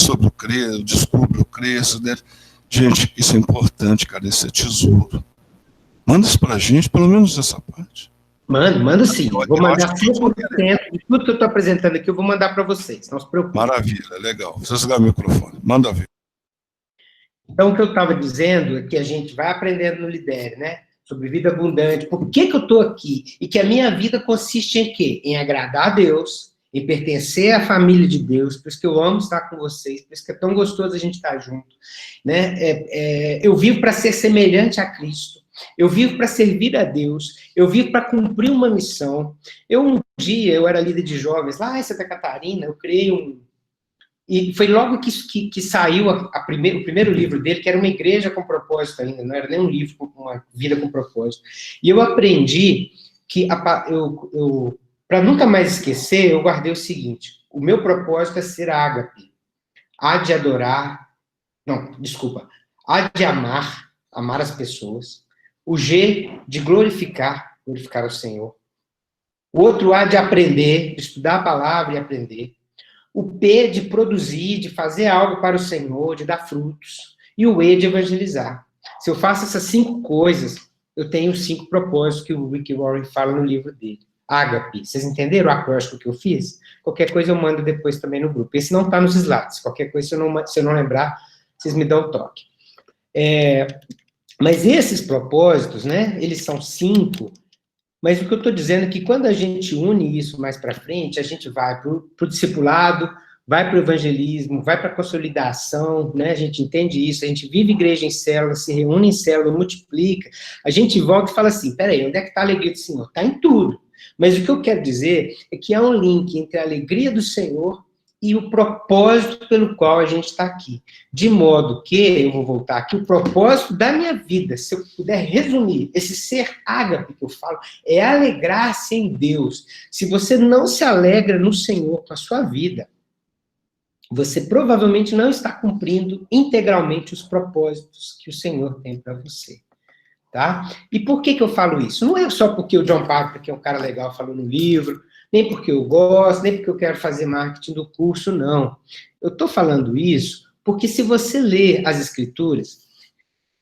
sobre o cresço, descubra o cresço, né? Gente, isso é importante, cara, esse é tesouro. Manda isso pra gente, pelo menos essa parte. Mando sim. Vou mandar 100% de tudo que eu estou apresentando aqui, eu vou mandar para vocês, não se preocupe. Maravilha, legal. Vou desligar o microfone. Manda ver. Então, o que eu estava dizendo é que a gente vai aprendendo no Lidere, né? Sobre vida abundante. Por que eu estou aqui? E que a minha vida consiste em quê? Em agradar a Deus, em pertencer à família de Deus, por isso que eu amo estar com vocês, por isso que é tão gostoso a gente estar junto. Né? Eu vivo para ser semelhante a Cristo, eu vivo para servir a Deus, eu vivo para cumprir uma missão. Um dia, eu era líder de jovens lá em Santa Catarina, eu criei e foi logo que saiu o primeiro livro dele, que era uma igreja com propósito ainda, não era nem um livro com uma vida com propósito. E eu aprendi que, para nunca mais esquecer, eu guardei o seguinte: o meu propósito é ser ágape. Há de adorar, não, desculpa, há de amar as pessoas. O G, de glorificar o Senhor. O outro há de aprender, de estudar a palavra e aprender. O P de produzir, de fazer algo para o Senhor, de dar frutos. E o E de evangelizar. Se eu faço essas 5 coisas, eu tenho 5 propósitos que o Rick Warren fala no livro dele. Ágape. Vocês entenderam o acróstico que eu fiz? Qualquer coisa eu mando depois também no grupo. Esse não está nos slides. Qualquer coisa, se eu não lembrar, vocês me dão um toque. Mas esses propósitos, né, eles são 5. Mas o que eu estou dizendo é que quando a gente une isso mais para frente, a gente vai para o discipulado, vai para o evangelismo, vai para a consolidação, né? A gente entende isso, a gente vive igreja em célula, se reúne em célula, multiplica, a gente volta e fala assim, peraí, onde é que está a alegria do Senhor? Está em tudo. Mas o que eu quero dizer é que há um link entre a alegria do Senhor e o propósito pelo qual a gente está aqui. De modo que, eu vou voltar aqui, o propósito da minha vida, se eu puder resumir, esse ser ágape que eu falo, é alegrar-se em Deus. Se você não se alegra no Senhor com a sua vida, você provavelmente não está cumprindo integralmente os propósitos que o Senhor tem para você. Tá? E por que eu falo isso? Não é só porque o John Piper, que é um cara legal, falou no livro, nem porque eu gosto, nem porque eu quero fazer marketing do curso, não. Eu estou falando isso porque se você ler as Escrituras,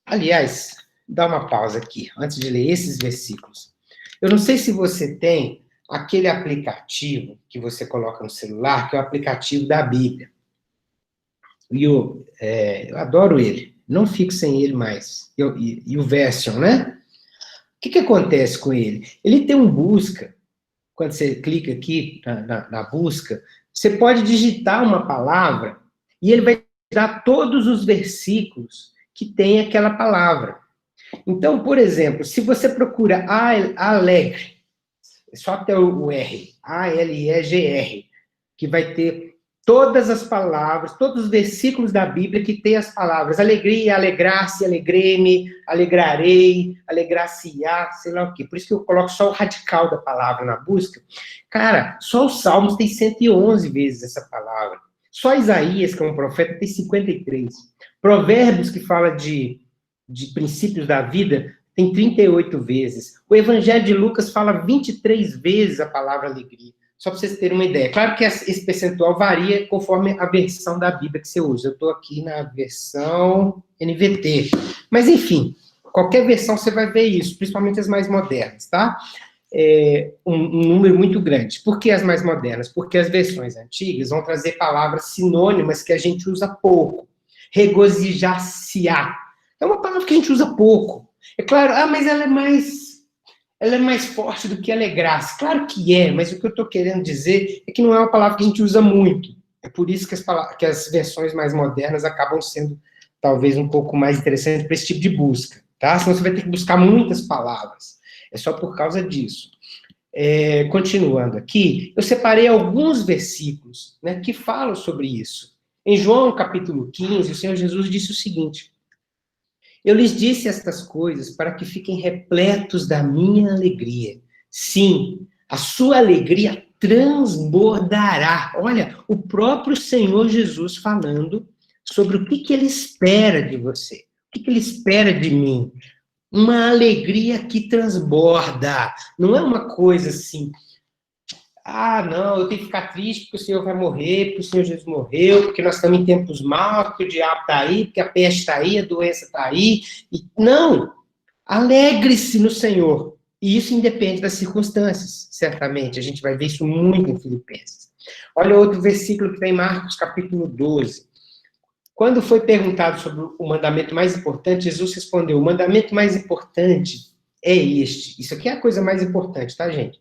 aliás, dá uma pausa aqui, antes de ler esses versículos. Eu não sei se você tem aquele aplicativo que você coloca no celular, que é o aplicativo da Bíblia. E eu adoro ele, não fico sem ele mais. E o Version, né? O que acontece com ele? Ele tem um busca. Quando você clica aqui na busca, você pode digitar uma palavra e ele vai dar todos os versículos que tem aquela palavra. Então, por exemplo, se você procura alegre, só até o R, A-L-E-G-R, que vai ter todas as palavras, todos os versículos da Bíblia que tem as palavras alegria, alegrar-se, alegrei-me, alegrarei, alegrar-se-á, sei lá o quê. Por isso que eu coloco só o radical da palavra na busca. Cara, só os Salmos tem 111 vezes essa palavra. Só Isaías, que é um profeta, tem 53. Provérbios, que fala de princípios da vida, tem 38 vezes. O Evangelho de Lucas fala 23 vezes a palavra alegria. Só para vocês terem uma ideia. Claro que esse percentual varia conforme a versão da Bíblia que você usa. Eu estou aqui na versão NVT. Mas, enfim, qualquer versão você vai ver isso, principalmente as mais modernas, tá? Um número muito grande. Por que as mais modernas? Porque as versões antigas vão trazer palavras sinônimas que a gente usa pouco. Regozijar-se-á. É uma palavra que a gente usa pouco. É claro, mas ela é mais forte do que alegrar-se. Claro que é, mas o que eu estou querendo dizer é que não é uma palavra que a gente usa muito. É por isso que as versões mais modernas acabam sendo, talvez, um pouco mais interessantes para esse tipo de busca, tá? Senão você vai ter que buscar muitas palavras. É só por causa disso. Continuando aqui, eu separei alguns versículos, né, que falam sobre isso. Em João, capítulo 15, o Senhor Jesus disse o seguinte: eu lhes disse estas coisas para que fiquem repletos da minha alegria. Sim, a sua alegria transbordará. Olha, o próprio Senhor Jesus falando sobre o que ele espera de você. O que ele espera de mim? Uma alegria que transborda. Não é uma coisa assim. Ah, não, eu tenho que ficar triste porque o Senhor vai morrer, porque o Senhor Jesus morreu, porque nós estamos em tempos maus, porque o diabo está aí, porque a peste está aí, a doença está aí. Não! Alegre-se no Senhor. E isso independe das circunstâncias, certamente. A gente vai ver isso muito em Filipenses. Olha outro versículo que tem em Marcos, capítulo 12. Quando foi perguntado sobre o mandamento mais importante, Jesus respondeu: o mandamento mais importante é este. Isso aqui é a coisa mais importante, tá, gente?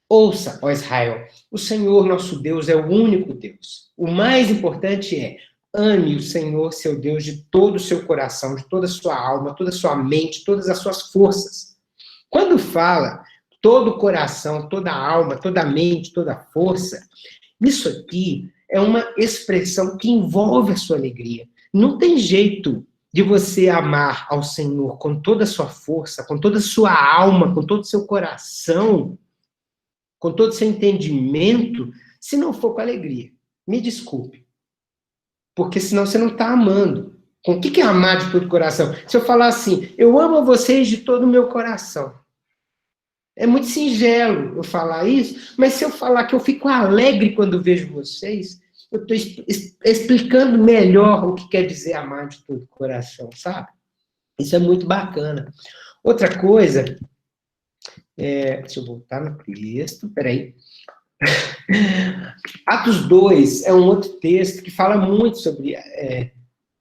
Ouça, ó Israel, o Senhor nosso Deus é o único Deus. O mais importante é: ame o Senhor, seu Deus, de todo o seu coração, de toda a sua alma, toda a sua mente, todas as suas forças. Quando fala todo o coração, toda a alma, toda a mente, toda a força, isso aqui é uma expressão que envolve a sua alegria. Não tem jeito de você amar ao Senhor com toda a sua força, com toda a sua alma, com todo o seu coração, com todo o seu entendimento, se não for com alegria. Me desculpe. Porque senão você não está amando. Com o que é amar de todo o coração? Se eu falar assim, eu amo vocês de todo o meu coração. É muito singelo eu falar isso, mas se eu falar que eu fico alegre quando vejo vocês, eu estou explicando melhor o que quer dizer amar de todo o coração, sabe? Isso é muito bacana. Outra coisa, deixa eu voltar no texto, peraí. Atos 2 é um outro texto que fala muito sobre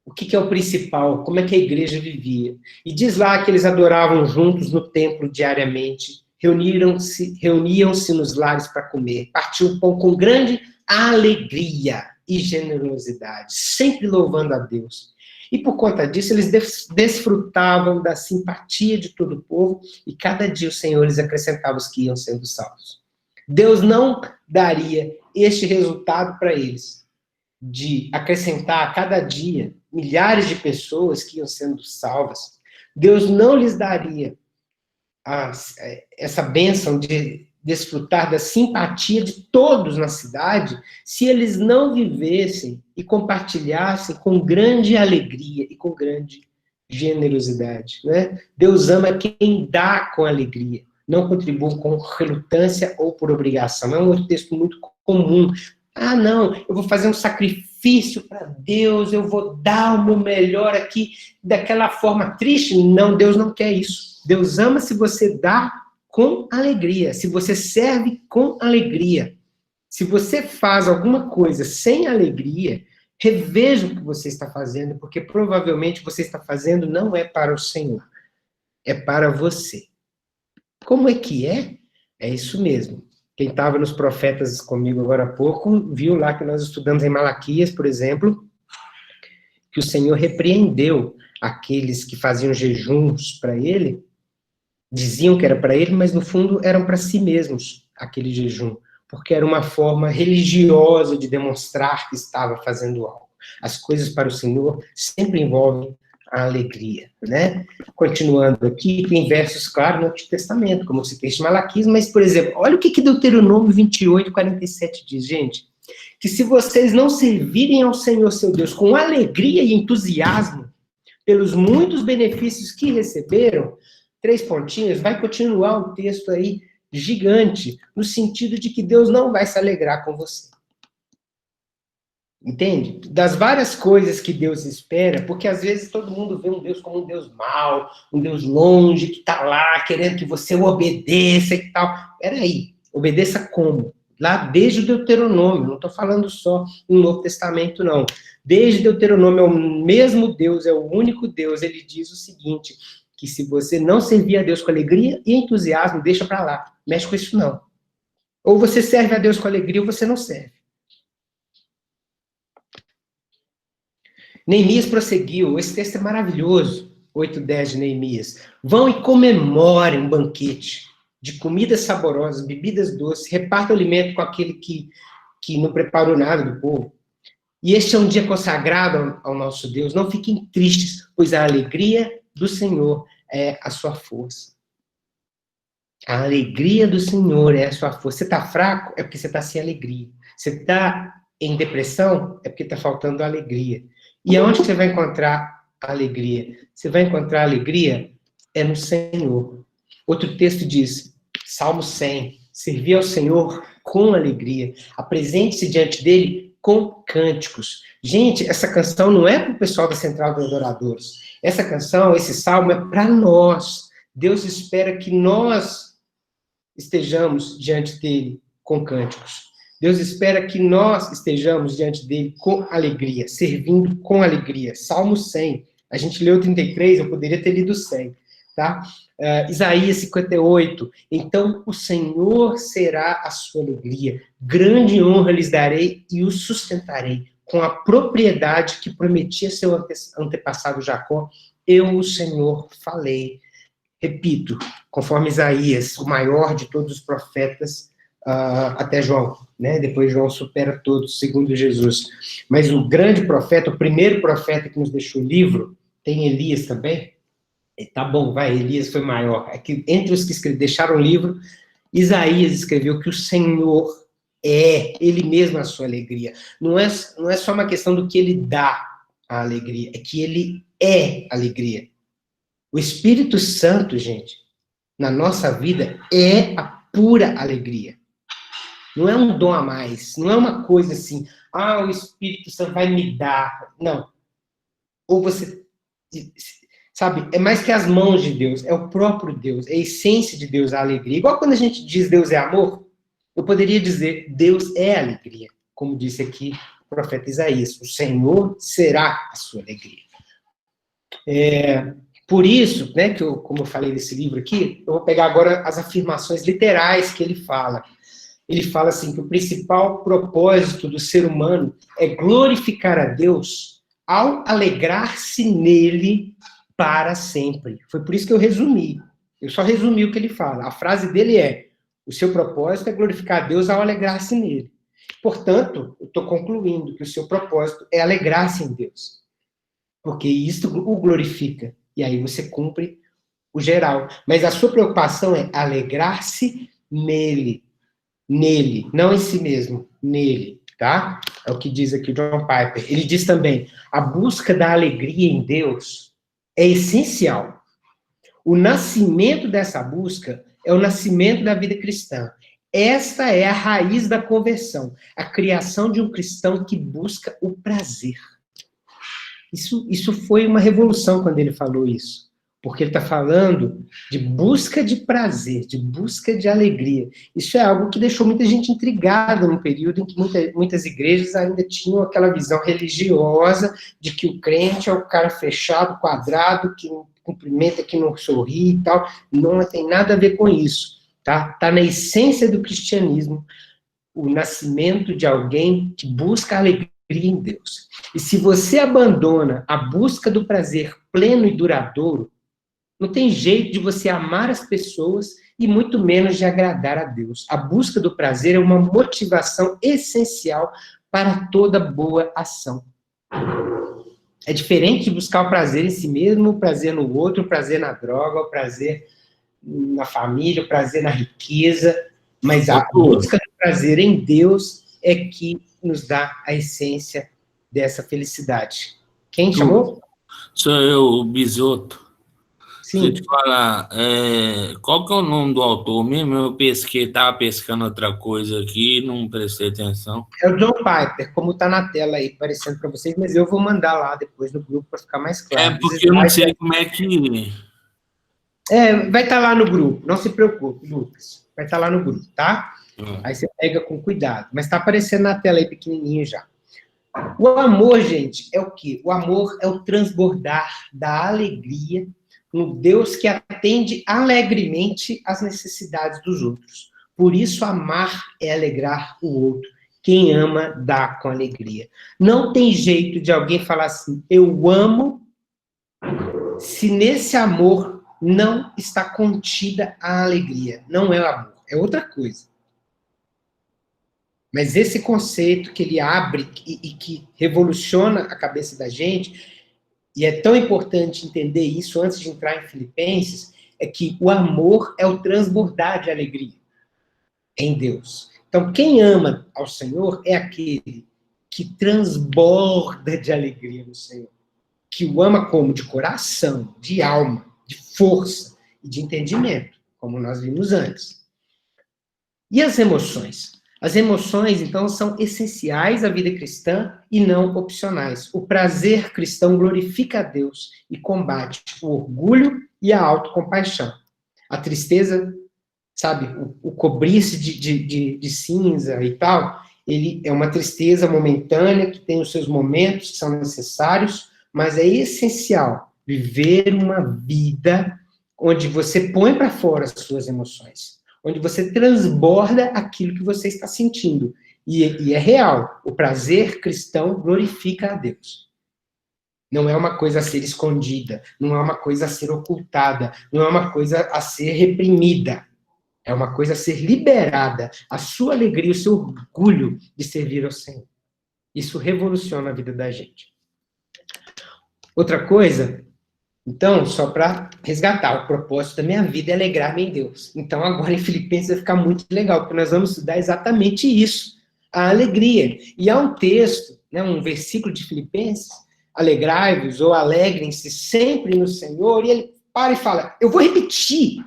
o que é o principal, como é que a igreja vivia. E diz lá que eles adoravam juntos no templo diariamente, reuniam-se nos lares para comer, partiam o pão com grande alegria e generosidade, sempre louvando a Deus. E por conta disso, eles desfrutavam da simpatia de todo o povo, e cada dia o Senhor lhes acrescentava os que iam sendo salvos. Deus não daria este resultado para eles, de acrescentar a cada dia milhares de pessoas que iam sendo salvas. Deus não lhes daria essa bênção de desfrutar da simpatia de todos na cidade se eles não vivessem e compartilhassem com grande alegria e com grande generosidade, né? Deus ama quem dá com alegria, não contribui com relutância ou por obrigação. É um outro texto muito comum. Ah, não, eu vou fazer um sacrifício para Deus, eu vou dar o meu melhor aqui, daquela forma triste. Não, Deus não quer isso. Deus ama se você dá com alegria, se você serve com alegria. Se você faz alguma coisa sem alegria, reveja o que você está fazendo, porque provavelmente você está fazendo não é para o Senhor, é para você. Como é que é? É isso mesmo. Quem estava nos profetas comigo agora há pouco, viu lá que nós estudamos em Malaquias, por exemplo, que o Senhor repreendeu aqueles que faziam jejuns para ele, diziam que era para ele, mas no fundo eram para si mesmos, aquele jejum, porque era uma forma religiosa de demonstrar que estava fazendo algo. As coisas para o Senhor sempre envolvem a alegria, né? Continuando aqui, tem versos, claro, no Antigo Testamento, como você fez de Malaquias, mas, por exemplo, olha o que Deuteronômio 28, 47 diz, gente, que se vocês não servirem ao Senhor, seu Deus, com alegria e entusiasmo, pelos muitos benefícios que receberam, 3 pontinhos, vai continuar um texto aí gigante, no sentido de que Deus não vai se alegrar com você. Entende? Das várias coisas que Deus espera, porque às vezes todo mundo vê um Deus como um Deus mau, um Deus longe, que está lá querendo que você o obedeça e tal. Peraí, obedeça como? Lá desde o Deuteronômio, não estou falando só no Novo Testamento, não. Desde Deuteronômio, é o mesmo Deus, é o único Deus, ele diz o seguinte, que se você não servir a Deus com alegria e entusiasmo, deixa para lá, mexe com isso não. Ou você serve a Deus com alegria ou você não serve. Neemias prosseguiu, esse texto é maravilhoso, 8:10 de Neemias. Vão e comemorem um banquete de comidas saborosas, bebidas doces, repartam alimento com aquele que não preparou nada do povo. E este é um dia consagrado ao nosso Deus. Não fiquem tristes, pois a alegria do Senhor é a sua força. A alegria do Senhor é a sua força. Você está fraco, é porque você está sem alegria. Você está em depressão, é porque está faltando alegria. E aonde você vai encontrar a alegria? Você vai encontrar a alegria é no Senhor. Outro texto diz, Salmo 100, servir ao Senhor com alegria. Apresente-se diante dele com cânticos. Gente, essa canção não é para o pessoal da Central dos Adoradores. Essa canção, esse salmo é para nós. Deus espera que nós estejamos diante dele com cânticos. Deus espera que nós estejamos diante dele com alegria, servindo com alegria. Salmo 100. A gente leu 33, eu poderia ter lido 100, tá? Isaías 58. Então, o Senhor será a sua alegria. Grande honra lhes darei e os sustentarei. Com a propriedade que prometia seu antepassado Jacó, eu, o Senhor, falei. Repito, conforme Isaías, o maior de todos os profetas, até João, né? Depois João supera todos, segundo Jesus. Mas o grande profeta, o primeiro profeta que nos deixou o livro, tem Elias também. Tá bom, vai, Elias foi maior. É que entre os que deixaram o livro, Isaías escreveu que o Senhor é ele mesmo a sua alegria. Não é só uma questão do que ele dá a alegria, é que ele é alegria. O Espírito Santo, gente, na nossa vida, é a pura alegria. Não é um dom a mais, não é uma coisa assim, o Espírito Santo vai me dar. Não. Ou você, sabe, é mais que as mãos de Deus, é o próprio Deus, é a essência de Deus, a alegria. Igual quando a gente diz Deus é amor, eu poderia dizer Deus é alegria, como disse aqui o profeta Isaías, o Senhor será a sua alegria. Por isso, né, como eu falei desse livro aqui, eu vou pegar agora as afirmações literais que ele fala. Ele fala assim, que o principal propósito do ser humano é glorificar a Deus ao alegrar-se nele para sempre. Foi por isso que eu resumi. Eu só resumi o que ele fala. A frase dele é, o seu propósito é glorificar a Deus ao alegrar-se nele. Portanto, eu estou concluindo que o seu propósito é alegrar-se em Deus. Porque isso o glorifica. E aí você cumpre o geral. Mas a sua preocupação é alegrar-se nele. Nele, não em si mesmo, nele, tá? É o que diz aqui o John Piper. Ele diz também, a busca da alegria em Deus é essencial. O nascimento dessa busca é o nascimento da vida cristã. Esta é a raiz da conversão, a criação de um cristão que busca o prazer. Isso foi uma revolução quando ele falou isso. Porque ele está falando de busca de prazer, de busca de alegria. Isso é algo que deixou muita gente intrigada num período em que muitas igrejas ainda tinham aquela visão religiosa de que o crente é o cara fechado, quadrado, que não cumprimenta, que não sorri e tal. Não tem nada a ver com isso. Tá na essência do cristianismo o nascimento de alguém que busca alegria em Deus. E se você abandona a busca do prazer pleno e duradouro, não tem jeito de você amar as pessoas e muito menos de agradar a Deus. A busca do prazer é uma motivação essencial para toda boa ação. É diferente de buscar o prazer em si mesmo, o prazer no outro, o prazer na droga, o prazer na família, o prazer na riqueza, mas a busca do prazer em Deus é que nos dá a essência dessa felicidade. Quem chamou? Sou eu, o Bisotto. Sim. Deixa eu te falar, qual que é o nome do autor mesmo? Eu estava pescando outra coisa aqui, não prestei atenção. É o John Piper, como está na tela aí, aparecendo para vocês, mas eu vou mandar lá depois no grupo para ficar mais claro. Porque eu não sei como é que... vai estar lá no grupo, não se preocupe, Lucas. Vai estar lá no grupo, tá? Aí você pega com cuidado. Mas está aparecendo na tela aí pequenininho já. O amor, gente, é o quê? O amor é o transbordar da alegria no Deus que atende alegremente às necessidades dos outros. Por isso, amar é alegrar o outro. Quem ama, dá com alegria. Não tem jeito de alguém falar assim, eu amo, se nesse amor não está contida a alegria. Não é o amor, é outra coisa. Mas esse conceito que ele abre e que revoluciona a cabeça da gente, e é tão importante entender isso antes de entrar em Filipenses, é que o amor é o transbordar de alegria em Deus. Então, quem ama ao Senhor é aquele que transborda de alegria no Senhor. Que o ama como? De coração, de alma, de força e de entendimento, como nós vimos antes. E as emoções? As emoções, então, são essenciais à vida cristã e não opcionais. O prazer cristão glorifica a Deus e combate o orgulho e a autocompaixão. A tristeza, sabe, o cobrir-se de cinza e tal, ele é uma tristeza momentânea, que tem os seus momentos que são necessários, mas é essencial viver uma vida onde você põe para fora as suas emoções, onde você transborda aquilo que você está sentindo. E é real. O prazer cristão glorifica a Deus. Não é uma coisa a ser escondida, não é uma coisa a ser ocultada, não é uma coisa a ser reprimida. É uma coisa a ser liberada. A sua alegria, o seu orgulho de servir ao Senhor. Isso revoluciona a vida da gente. Outra coisa, então, só para resgatar, o propósito da minha vida é alegrar-me em Deus. Então, agora em Filipenses vai ficar muito legal, porque nós vamos estudar exatamente isso, a alegria. E há um texto, né, um versículo de Filipenses, alegrai-vos ou alegrem-se sempre no Senhor, e ele para e fala, eu vou repetir,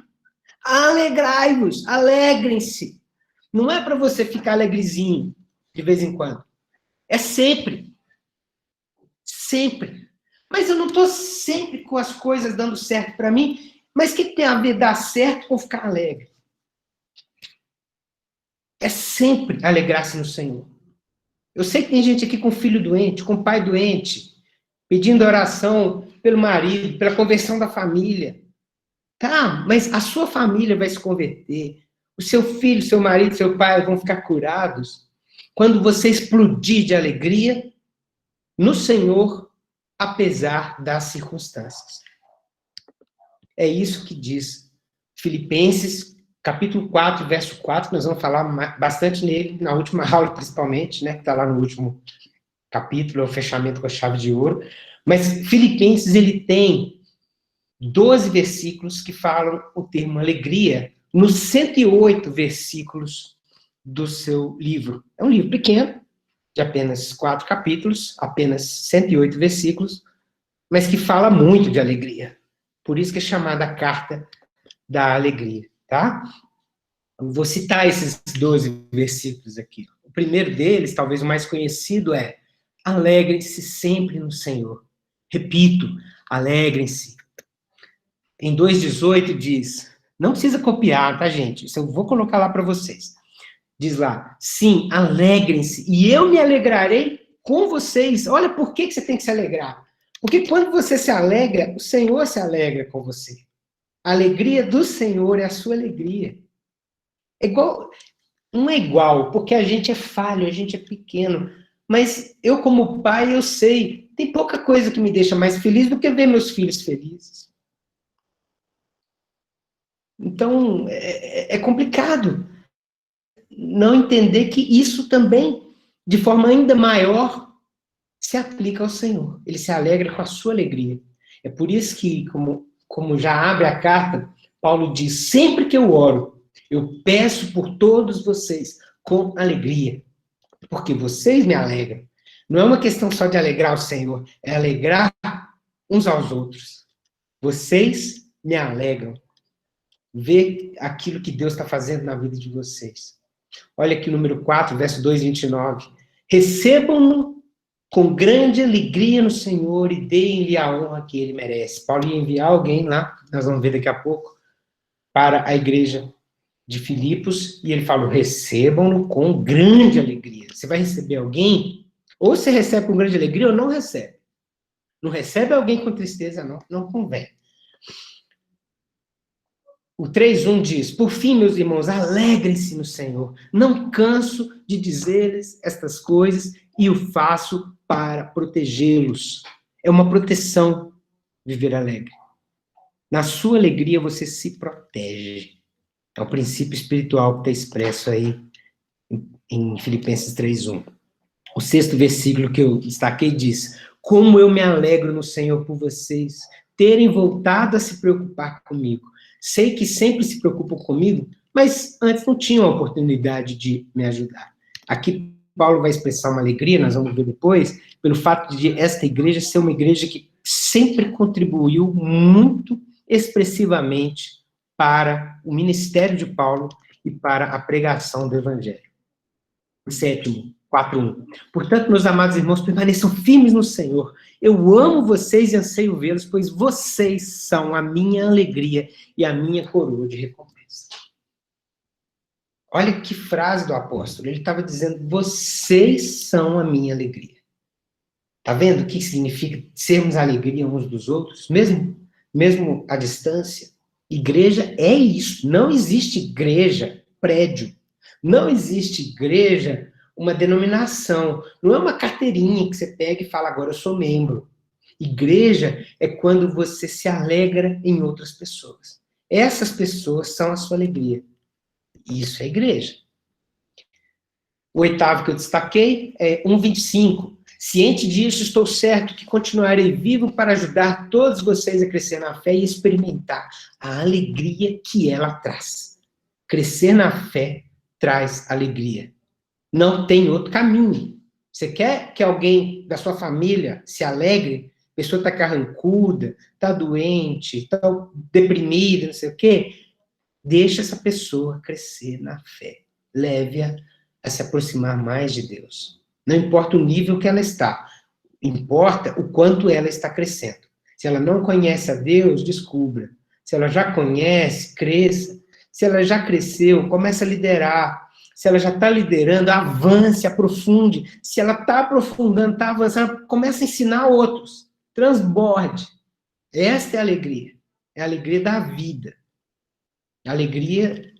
alegrai-vos, alegrem-se. Não é para você ficar alegrezinho de vez em quando. É sempre. Sempre. Mas eu não estou sempre com as coisas dando certo para mim. Mas o que tem a ver dar certo com ficar alegre? É sempre alegrar-se no Senhor. Eu sei que tem gente aqui com filho doente, com pai doente, pedindo oração pelo marido, pela conversão da família. Tá, mas a sua família vai se converter. O seu filho, seu marido, seu pai vão ficar curados quando você explodir de alegria no Senhor, apesar das circunstâncias. É isso que diz Filipenses, capítulo 4, verso 4, nós vamos falar bastante nele, na última aula principalmente, né, que está lá no último capítulo, é o fechamento com a chave de ouro. Mas Filipenses, ele tem 12 versículos que falam o termo alegria, nos 108 versículos do seu livro. É um livro pequeno, de apenas 4 capítulos, apenas 108 versículos, mas que fala muito de alegria. Por isso que é chamada a Carta da Alegria, tá? Eu vou citar esses 12 versículos aqui. O primeiro deles, talvez o mais conhecido, é alegrem-se sempre no Senhor. Repito, alegrem-se. Em 2,18 diz, não precisa copiar, tá, gente? Isso eu vou colocar lá para vocês. Diz lá, sim, alegrem-se, e eu me alegrarei com vocês. Olha por que você tem que se alegrar. Porque quando você se alegra, o Senhor se alegra com você. A alegria do Senhor é a sua alegria. É igual, não é igual, porque a gente é falho, a gente é pequeno. Mas eu, como pai, eu sei, tem pouca coisa que me deixa mais feliz do que ver meus filhos felizes. Então, é complicado não entender que isso também, de forma ainda maior, se aplica ao Senhor. Ele se alegra com a sua alegria. É por isso que, como já abre a carta, Paulo diz, sempre que eu oro, eu peço por todos vocês com alegria, porque vocês me alegram. Não é uma questão só de alegrar o Senhor, é alegrar uns aos outros. Vocês me alegram. Ver aquilo que Deus está fazendo na vida de vocês. Olha aqui o número 4, verso 2, 29. Recebam-no com grande alegria no Senhor e deem-lhe a honra que ele merece. Paulo ia enviar alguém lá, nós vamos ver daqui a pouco, para a igreja de Filipos, e ele falou, recebam-no com grande alegria. Você vai receber alguém, ou você recebe com grande alegria, ou não recebe. Não recebe alguém com tristeza, não convém. O 3:1 diz, por fim, meus irmãos, alegrem-se no Senhor. Não canso de dizer-lhes estas coisas e o faço para protegê-los. É uma proteção viver alegre. Na sua alegria você se protege. É o princípio espiritual que está expresso aí em Filipenses 3:1. O 6º versículo que eu destaquei diz, como eu me alegro no Senhor por vocês terem voltado a se preocupar comigo. Sei que sempre se preocupam comigo, mas antes não tinham a oportunidade de me ajudar. Aqui Paulo vai expressar uma alegria, nós vamos ver depois, pelo fato de esta igreja ser uma igreja que sempre contribuiu muito expressivamente para o ministério de Paulo e para a pregação do Evangelho. O sétimo, 4:1. Portanto, meus amados irmãos, permaneçam firmes no Senhor. Eu amo vocês e anseio vê-los, pois vocês são a minha alegria e a minha coroa de recompensa. Olha que frase do apóstolo. Ele estava dizendo, vocês são a minha alegria. Está vendo o que significa sermos a alegria uns dos outros? Mesmo à distância. Igreja é isso. Não existe igreja, prédio. Não existe igreja, uma denominação. Não é uma carteirinha que você pega e fala, agora eu sou membro. Igreja é quando você se alegra em outras pessoas. Essas pessoas são a sua alegria. Isso é igreja. O oitavo que eu destaquei é 1:25. Ciente disso, estou certo que continuarei vivo para ajudar todos vocês a crescer na fé e experimentar a alegria que ela traz. Crescer na fé traz alegria. Não tem outro caminho. Você quer que alguém da sua família se alegre? A pessoa está carrancuda, está doente, está deprimida, não sei o quê. Deixa essa pessoa crescer na fé. Leve-a a se aproximar mais de Deus. Não importa o nível que ela está. Importa o quanto ela está crescendo. Se ela não conhece a Deus, descubra. Se ela já conhece, cresça. Se ela já cresceu, comece a liderar. Se ela já está liderando, avance, aprofunde. Se ela está aprofundando, está avançando, comece a ensinar outros. Transborde. Esta é a alegria. É a alegria da vida. A alegria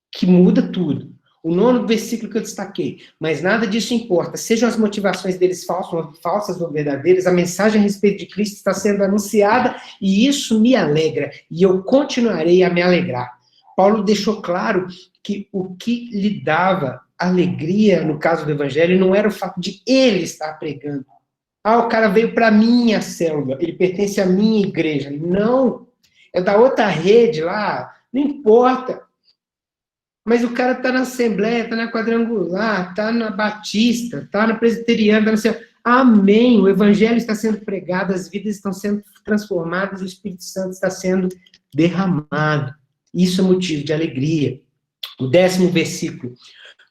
que muda tudo. O 9º versículo que eu destaquei. Mas nada disso importa. Sejam as motivações deles falsas ou verdadeiras, a mensagem a respeito de Cristo está sendo anunciada e isso me alegra. E eu continuarei a me alegrar. Paulo deixou claro que o que lhe dava alegria, no caso do evangelho, não era o fato de ele estar pregando. O cara veio para a minha célula, ele pertence à minha igreja. Não, é da outra rede lá, não importa. Mas o cara está na Assembleia, está na Quadrangular, está na Batista, está na Presbiteriana, está no céu. Amém, o Evangelho está sendo pregado, as vidas estão sendo transformadas, o Espírito Santo está sendo derramado. Isso é motivo de alegria. O 10º versículo.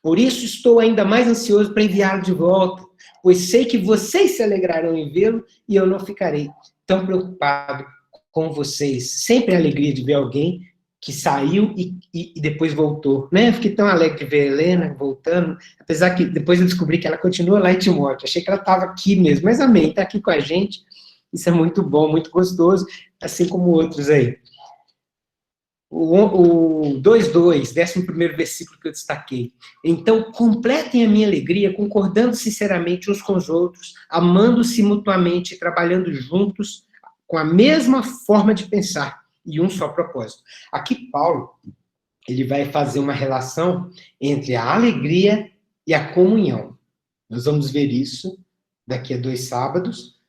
Por isso estou ainda mais ansioso para enviá-lo de volta, pois sei que vocês se alegrarão em vê-lo e eu não ficarei tão preocupado com vocês. Sempre a alegria de ver alguém que saiu e depois voltou, né? Fiquei tão alegre de ver a Helena voltando, apesar que depois eu descobri que ela continua lá em Timóteo, achei que ela estava aqui mesmo, mas amém, está aqui com a gente, isso é muito bom, muito gostoso, assim como outros aí. O 2:2, 11º versículo que eu destaquei. Então, completem a minha alegria, concordando sinceramente uns com os outros, amando-se mutuamente, trabalhando juntos, com a mesma forma de pensar, e um só propósito. Aqui, Paulo, ele vai fazer uma relação entre a alegria e a comunhão. Nós vamos ver isso daqui a 2 sábados,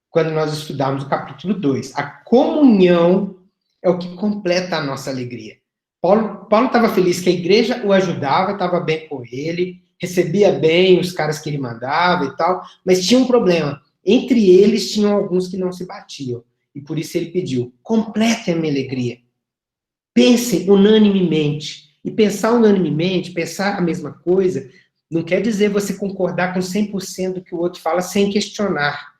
quando nós estudarmos o capítulo 2. A comunhão é o que completa a nossa alegria. Paulo estava feliz que a igreja o ajudava, estava bem com ele, recebia bem os caras que ele mandava e tal, mas tinha um problema. Entre eles, tinham alguns que não se batiam. E por isso ele pediu, completem a minha alegria. Pensem unanimemente. E pensar unanimemente, pensar a mesma coisa, não quer dizer você concordar com 100% do que o outro fala sem questionar.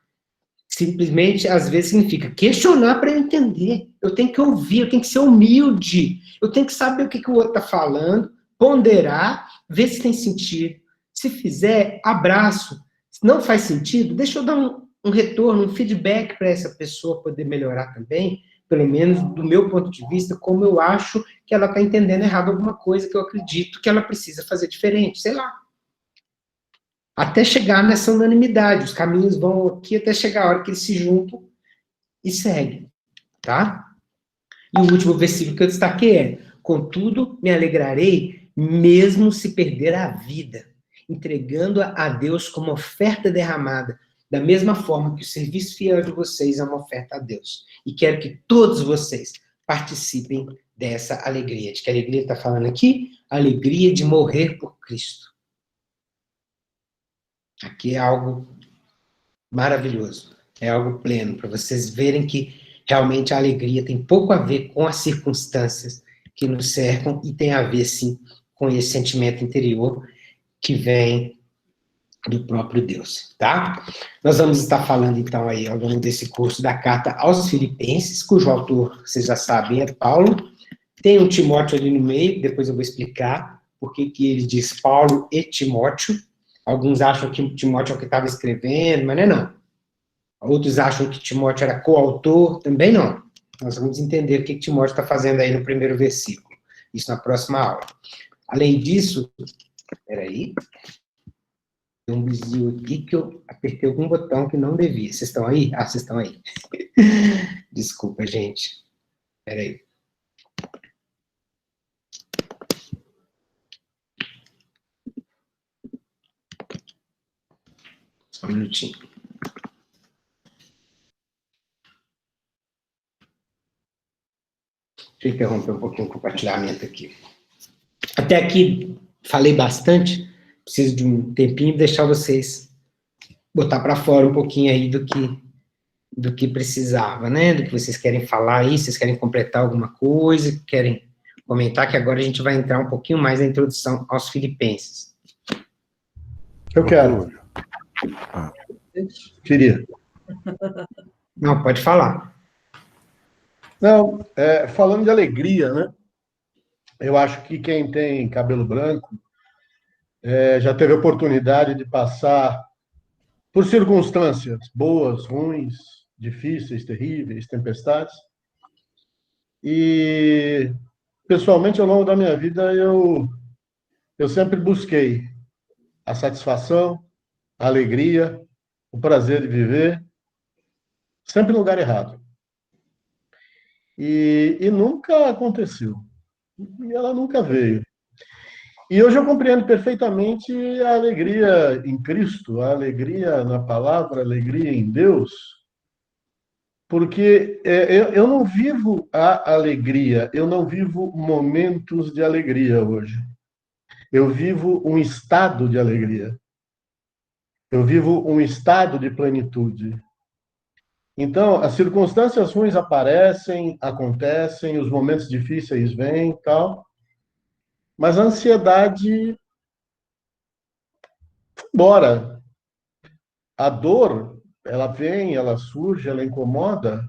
Simplesmente, às vezes, significa questionar para eu entender. Eu tenho que ouvir, eu tenho que ser humilde. Eu tenho que saber o que o outro está falando, ponderar, ver se tem sentido. Se fizer, abraço. Se não faz sentido, deixa eu dar um retorno, um feedback para essa pessoa poder melhorar também, pelo menos do meu ponto de vista, como eu acho que ela está entendendo errado alguma coisa que eu acredito que ela precisa fazer diferente, sei lá. Até chegar nessa unanimidade, os caminhos vão aqui até chegar a hora que eles se juntam e seguem, tá? E o último versículo que eu destaquei é, contudo, me alegrarei, mesmo se perder a vida, entregando a Deus como oferta derramada, da mesma forma que o serviço fiel de vocês é uma oferta a Deus. E quero que todos vocês participem dessa alegria. De que alegria está falando aqui? Alegria de morrer por Cristo. Aqui é algo maravilhoso. É algo pleno, para vocês verem que realmente a alegria tem pouco a ver com as circunstâncias que nos cercam e tem a ver, sim, com esse sentimento interior que vem do próprio Deus, tá? Nós vamos estar falando, então, aí, ao longo desse curso, da carta aos Filipenses, cujo autor, vocês já sabem, é Paulo. Tem um Timóteo ali no meio, depois eu vou explicar por que ele diz Paulo e Timóteo. Alguns acham que Timóteo é o que estava escrevendo, mas não é não. Outros acham que Timóteo era coautor, também não. Nós vamos entender o que Timóteo está fazendo aí no primeiro versículo. Isso na próxima aula. Além disso, peraí, tem um bizil aqui que eu apertei algum botão que não devia. Vocês estão aí? Ah, vocês estão aí. Desculpa, gente. Peraí. Só um minutinho. Deixa eu interromper um pouquinho o compartilhamento aqui. Até aqui, falei bastante. Preciso de um tempinho para deixar vocês botar para fora um pouquinho aí do que precisava, né? Do que vocês querem falar aí, vocês querem completar alguma coisa, querem comentar, que agora a gente vai entrar um pouquinho mais na introdução aos Filipenses. Eu quero. Queria. Não, pode falar. Não, falando de alegria, né? Eu acho que quem tem cabelo branco já teve a oportunidade de passar por circunstâncias boas, ruins, difíceis, terríveis, tempestades. E, pessoalmente, ao longo da minha vida, eu sempre busquei a satisfação, a alegria, o prazer de viver, sempre no lugar errado. E nunca aconteceu. E ela nunca veio. E hoje eu compreendo perfeitamente a alegria em Cristo, a alegria na palavra, a alegria em Deus, porque eu não vivo a alegria, eu não vivo momentos de alegria hoje. Eu vivo um estado de alegria. Eu vivo um estado de plenitude. Então, as circunstâncias ruins acontecem, os momentos difíceis vêm e tal, mas a ansiedade embora. A dor, ela vem, ela surge, ela incomoda,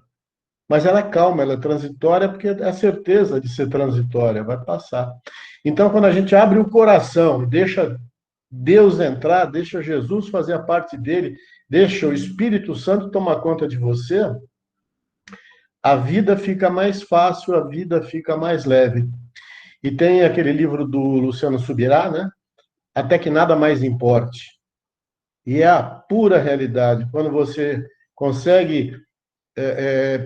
mas ela é calma, ela é transitória, porque é a certeza de ser transitória, vai passar. Então, quando a gente abre o coração, deixa Deus entrar, deixa Jesus fazer a parte dele, deixa o Espírito Santo tomar conta de você, a vida fica mais fácil, a vida fica mais leve. E tem aquele livro do Luciano Subirá, né? Até que nada mais importe. E é a pura realidade. Quando você consegue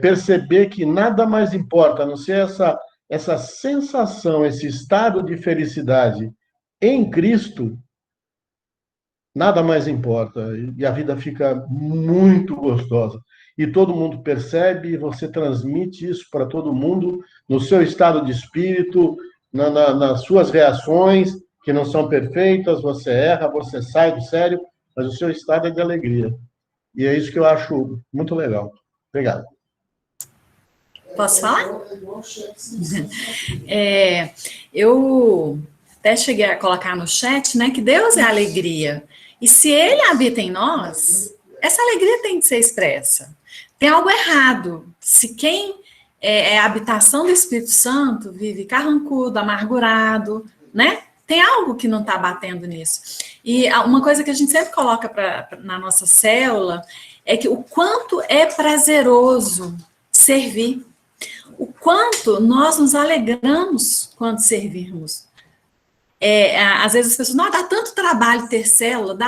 perceber que nada mais importa, a não ser essa sensação, esse estado de felicidade em Cristo, nada mais importa. E a vida fica muito gostosa. E todo mundo percebe, e você transmite isso para todo mundo, no seu estado de espírito, nas suas reações, que não são perfeitas, você erra, você sai do sério, mas o seu estado é de alegria. E é isso que eu acho muito legal. Obrigado. Posso falar? Eu até cheguei a colocar no chat, né, que Deus é alegria. E se Ele habita em nós, essa alegria tem que ser expressa. Tem algo errado. Se quem é a habitação do Espírito Santo vive carrancudo, amargurado, né? Tem algo que não está batendo nisso. E uma coisa que a gente sempre coloca na nossa célula é que o quanto é prazeroso servir, o quanto nós nos alegramos quando servirmos. Às vezes as pessoas, não, dá tanto trabalho ter célula,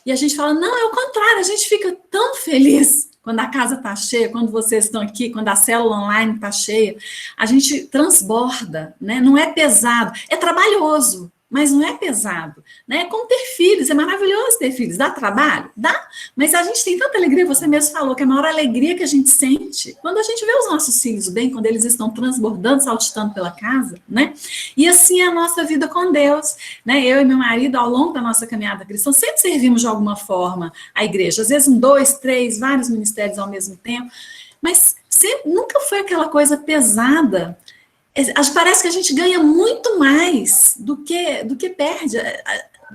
e a gente fala, não, é o contrário, a gente fica tão feliz quando a casa está cheia, quando vocês estão aqui, quando a célula online está cheia, a gente transborda, né? Não é pesado, é trabalhoso, mas não é pesado, né? É como ter filhos, é maravilhoso ter filhos, dá trabalho? Dá, mas a gente tem tanta alegria, você mesmo falou, que é a maior alegria que a gente sente quando a gente vê os nossos filhos bem, quando eles estão transbordando, saltitando pela casa, né? E assim é a nossa vida com Deus, né? Eu e meu marido, ao longo da nossa caminhada cristã, sempre servimos de alguma forma à igreja, às vezes 2, 3, vários ministérios ao mesmo tempo, mas sempre, nunca foi aquela coisa pesada. Parece que a gente ganha muito mais do que perde.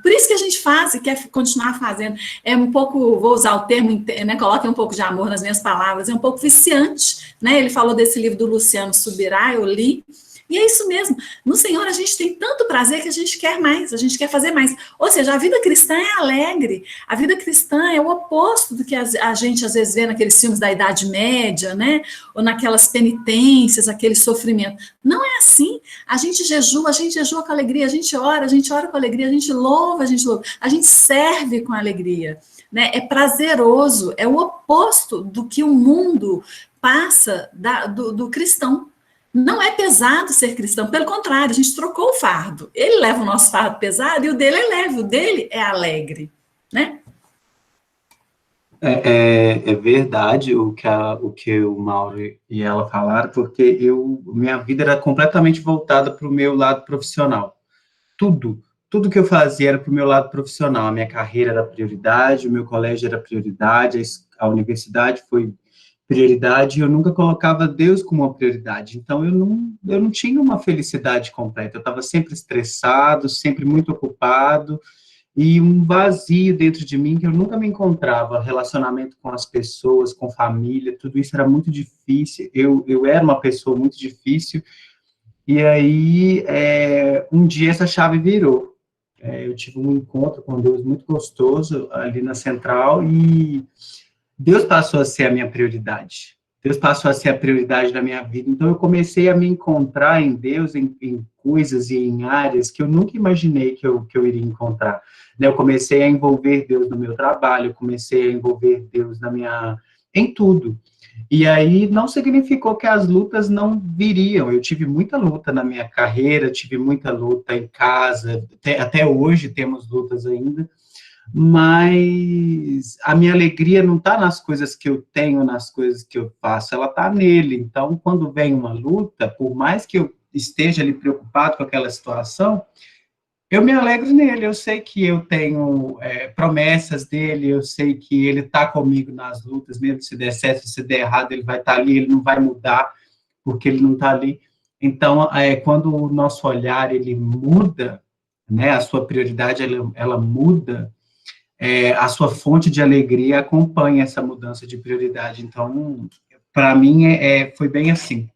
por isso que a gente faz e quer continuar fazendo. É um pouco, vou usar o termo, né, coloquem um pouco de amor nas minhas palavras, é um pouco viciante, né? Ele falou desse livro do Luciano Subirá, eu li, e é isso mesmo. No Senhor a gente tem tanto prazer que a gente quer mais, a gente quer fazer mais. Ou seja, a vida cristã é alegre, a vida cristã é o oposto do que a gente às vezes vê naqueles filmes da Idade Média, né? Ou naquelas penitências, aquele sofrimento. Não é assim. A gente jejua com alegria, a gente ora com alegria, a gente louva, a gente serve com alegria. Né? É prazeroso, é o oposto do que o mundo passa do cristão. Não é pesado ser cristão, pelo contrário, a gente trocou o fardo. Ele leva o nosso fardo pesado e o dele é leve, o dele é alegre, né? É verdade o que o Mauro e ela falaram, porque minha vida era completamente voltada para o meu lado profissional. Tudo que eu fazia era para o meu lado profissional. A minha carreira era prioridade, o meu colégio era prioridade, a universidade foi prioridade, e eu nunca colocava Deus como uma prioridade. Então, eu não tinha uma felicidade completa. Eu estava sempre estressado, sempre muito ocupado, e um vazio dentro de mim que eu nunca me encontrava. Relacionamento com as pessoas, com família, tudo isso era muito difícil. Eu era uma pessoa muito difícil, e aí, um dia essa chave virou. Eu tive um encontro com Deus muito gostoso ali na Central, e Deus passou a ser a minha prioridade. Deus passou a ser a prioridade da minha vida. Então, eu comecei a me encontrar em Deus, em coisas e em áreas que eu nunca imaginei que eu iria encontrar. Eu comecei a envolver Deus no meu trabalho, eu comecei a envolver Deus em tudo. E aí, não significou que as lutas não viriam. Eu tive muita luta na minha carreira, tive muita luta em casa, até hoje temos lutas ainda, mas a minha alegria não está nas coisas que eu tenho, nas coisas que eu faço, ela está nele. Então, quando vem uma luta, por mais que eu esteja ali preocupado com aquela situação, eu me alegro nele. Eu sei que eu tenho promessas dele, eu sei que ele está comigo nas lutas, mesmo se der certo, se der errado, ele vai estar ali, ele não vai mudar, porque ele não está ali. Então, quando o nosso olhar, ele muda, né, a sua prioridade, ela muda, a sua fonte de alegria acompanha essa mudança de prioridade. Então, para mim, foi bem assim.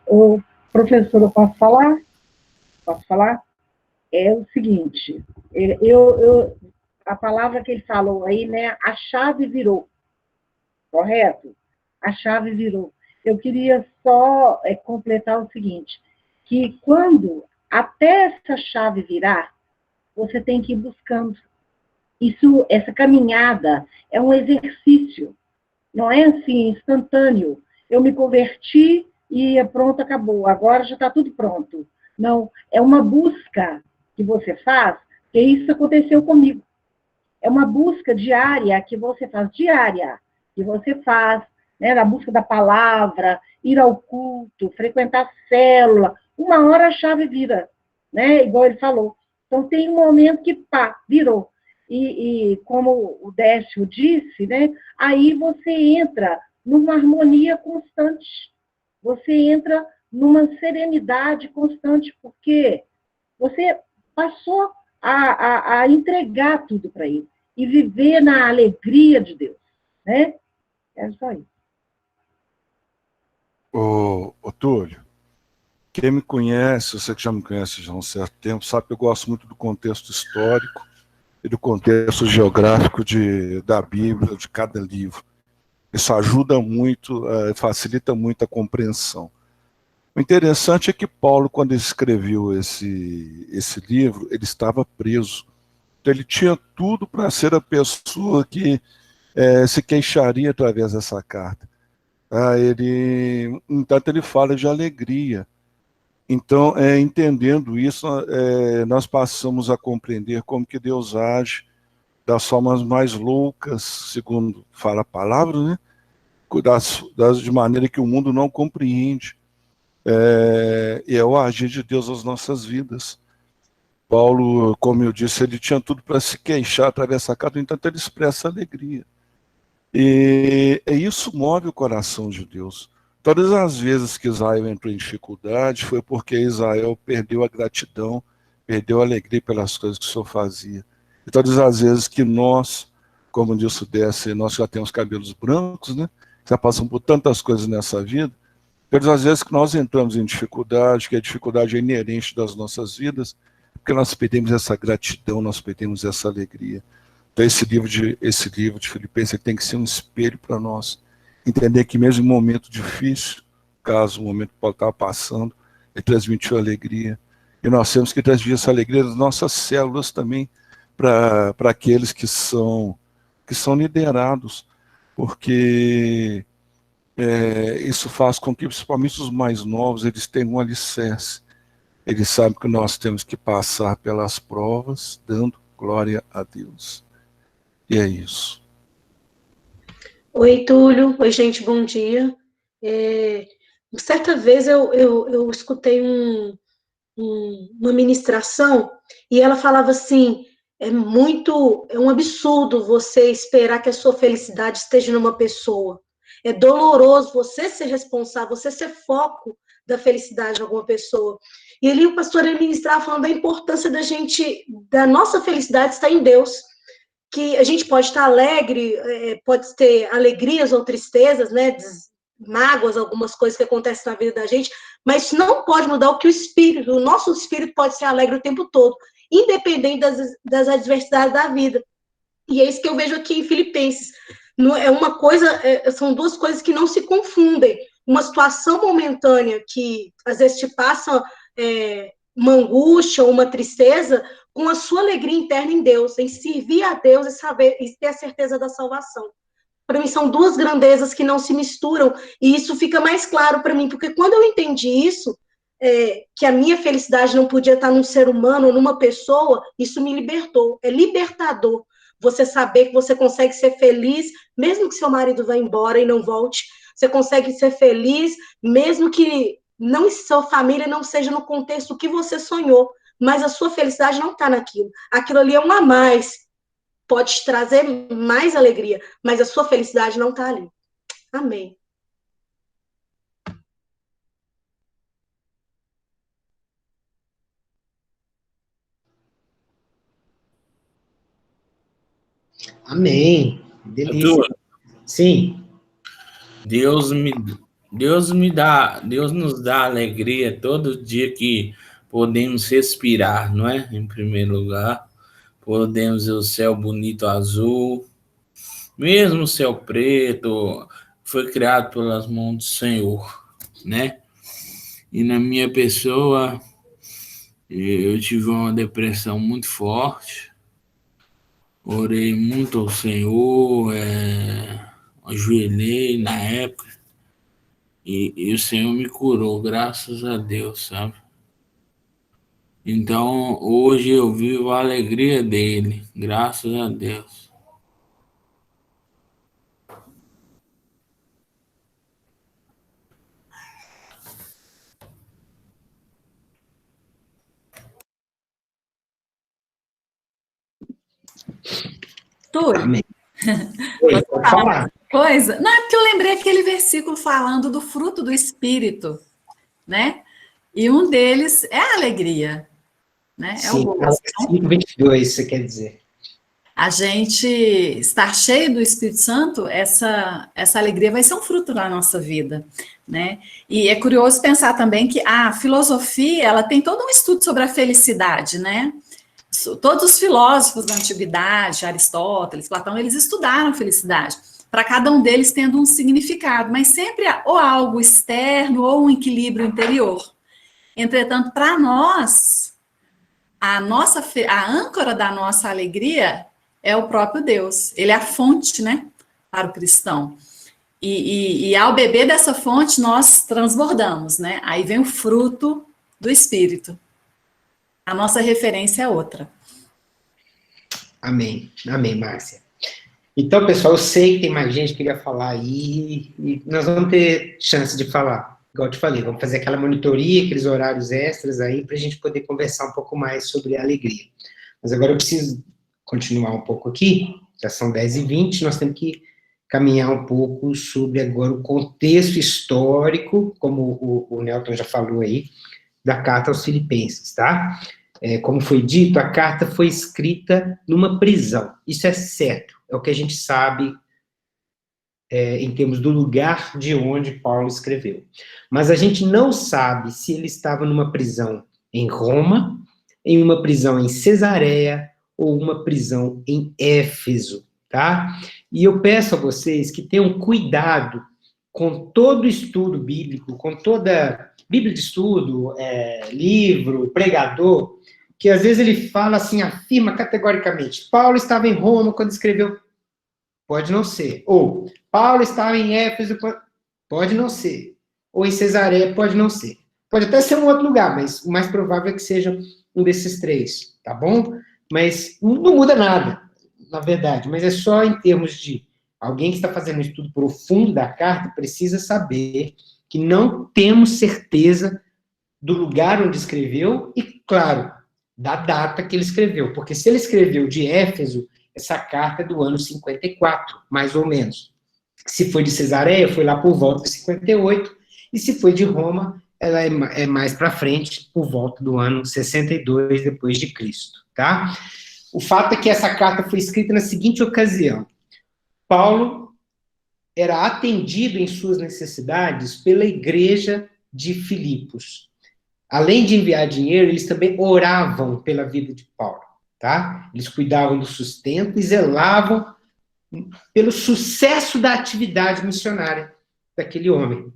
O professor, eu posso falar? Posso falar? É o seguinte, a palavra que ele falou aí, né, a chave virou, correto? A chave virou. Eu queria só completar o seguinte, que quando até essa chave virar, você tem que ir buscando. Essa caminhada é um exercício, não é assim, instantâneo. Eu me converti e pronto, acabou, agora já está tudo pronto. Não, é uma busca que você faz, porque isso aconteceu comigo. É uma busca diária que você faz, né, na busca da palavra, ir ao culto, frequentar a célula. Uma hora a chave vira, né, igual ele falou. Então, tem um momento que, virou. E como o Décio disse, né, aí você entra numa harmonia constante. Você entra numa serenidade constante, porque você passou a entregar tudo para ele e viver na alegria de Deus, né? É só isso. Ô Túlio, quem me conhece, você que já me conhece já há um certo tempo, sabe que eu gosto muito do contexto histórico e do contexto geográfico da Bíblia, de cada livro. Isso ajuda muito, facilita muito a compreensão. O interessante é que Paulo, quando escreveu esse livro, ele estava preso. Então, ele tinha tudo para ser a pessoa que se queixaria através dessa carta. Entanto, ele fala de alegria. Então, entendendo isso, nós passamos a compreender como que Deus age das formas mais loucas, segundo fala a palavra, né? De maneira que o mundo não compreende. E é o agir de Deus nas nossas vidas. Paulo, como eu disse, ele tinha tudo para se queixar através dessa carta, entanto ele expressa alegria. E isso move o coração de Deus. Todas as vezes que Israel entrou em dificuldade foi porque Israel perdeu a gratidão, perdeu a alegria pelas coisas que o Senhor fazia. E todas as vezes que nós, como disse o Décio, nós já temos cabelos brancos, né? Já passamos por tantas coisas nessa vida, todas as vezes que nós entramos em dificuldade, que a dificuldade é inerente das nossas vidas, porque nós perdemos essa gratidão, nós perdemos essa alegria. Então esse livro de Filipenses tem que ser um espelho para nós. Entender que mesmo em momento difícil, caso o momento pode estar passando, ele transmitiu alegria. E nós temos que transmitir essa alegria das nossas células também para aqueles que são liderados, porque isso faz com que, principalmente os mais novos, eles tenham um alicerce. Eles sabem que nós temos que passar pelas provas, dando glória a Deus. E é isso. Oi, Túlio. Oi, gente, bom dia. Certa vez eu escutei uma ministração e ela falava assim, é um absurdo você esperar que a sua felicidade esteja numa pessoa. É doloroso você ser responsável, você ser foco da felicidade de alguma pessoa. E ali o pastor ele ministrava falando da importância da nossa felicidade estar em Deus. Que a gente pode estar alegre, pode ter alegrias ou tristezas, né, mágoas, algumas coisas que acontecem na vida da gente, mas não pode mudar o nosso espírito pode ser alegre o tempo todo, independente das adversidades da vida. E é isso que eu vejo aqui em Filipenses. São duas coisas que não se confundem. Uma situação momentânea que às vezes te passa uma angústia ou uma tristeza, com a sua alegria interna em Deus, em servir a Deus e ter a certeza da salvação. Para mim, são duas grandezas que não se misturam, e isso fica mais claro para mim, porque quando eu entendi isso, que a minha felicidade não podia estar num ser humano ou numa pessoa, isso me libertou. É libertador você saber que você consegue ser feliz, mesmo que seu marido vá embora e não volte, você consegue ser feliz, mesmo que sua família não seja no contexto que você sonhou, mas a sua felicidade não está naquilo. Aquilo ali é um a mais. Pode te trazer mais alegria, mas a sua felicidade não está ali. Amém. Amém. Delícia. Sim. Deus nos dá alegria todo dia que podemos respirar, não é? Em primeiro lugar, podemos ver o céu bonito azul, mesmo o céu preto, foi criado pelas mãos do Senhor, né? E na minha pessoa, eu tive uma depressão muito forte, orei muito ao Senhor, ajoelhei na época, e o Senhor me curou, graças a Deus, sabe? Então, hoje eu vivo a alegria dele, graças a Deus. Túlio, Amém. Oi, pode falar. coisa? Não, é porque eu lembrei aquele versículo falando do fruto do Espírito, né? E um deles é a alegria, né? Sim, o gozo. 5:22, você quer dizer. A gente estar cheio do Espírito Santo, essa alegria vai ser um fruto da nossa vida, né? E é curioso pensar também que a filosofia, ela tem todo um estudo sobre a felicidade, né? Todos os filósofos da antiguidade, Aristóteles, Platão, eles estudaram felicidade, para cada um deles tendo um significado, mas sempre ou algo externo ou um equilíbrio interior. Entretanto, para nós, a âncora da nossa alegria é o próprio Deus. Ele é a fonte, né, para o cristão. E ao beber dessa fonte, nós transbordamos, né? Aí vem o fruto do Espírito. A nossa referência é outra. Amém. Amém, Márcia. Então, pessoal, eu sei que tem mais gente que queria falar aí, e nós vamos ter chance de falar. Igual eu te falei, vamos fazer aquela monitoria, aqueles horários extras aí, para a gente poder conversar um pouco mais sobre a alegria. Mas agora eu preciso continuar um pouco aqui, já são 10h20, nós temos que caminhar um pouco sobre agora o contexto histórico, como o Nelton já falou aí, da carta aos Filipenses, tá? Como foi dito, a carta foi escrita numa prisão. Isso é certo, é o que a gente sabe em termos do lugar de onde Paulo escreveu. Mas a gente não sabe se ele estava numa prisão em Roma, em uma prisão em Cesareia, ou uma prisão em Éfeso, tá? E eu peço a vocês que tenham cuidado com todo estudo bíblico, com toda Bíblia de estudo, livro, pregador, que às vezes ele fala assim, afirma categoricamente, Paulo estava em Roma quando escreveu, pode não ser. Ou, Paulo estava em Éfeso, pode não ser. Ou em Cesareia, pode não ser. Pode até ser um outro lugar, mas o mais provável é que seja um desses três, tá bom? Mas não muda nada, na verdade, mas é só em termos de alguém que está fazendo um estudo profundo da carta, precisa saber que não temos certeza do lugar onde escreveu e, claro, da data que ele escreveu, porque se ele escreveu de Éfeso, essa carta é do ano 54, mais ou menos. Se foi de Cesareia, foi lá por volta de 58, e se foi de Roma, ela é mais para frente, por volta do ano 62 depois de Cristo, tá? O fato é que essa carta foi escrita na seguinte ocasião. Paulo era atendido em suas necessidades pela igreja de Filipos. Além de enviar dinheiro, eles também oravam pela vida de Paulo, tá? Eles cuidavam do sustento e zelavam pelo sucesso da atividade missionária daquele homem.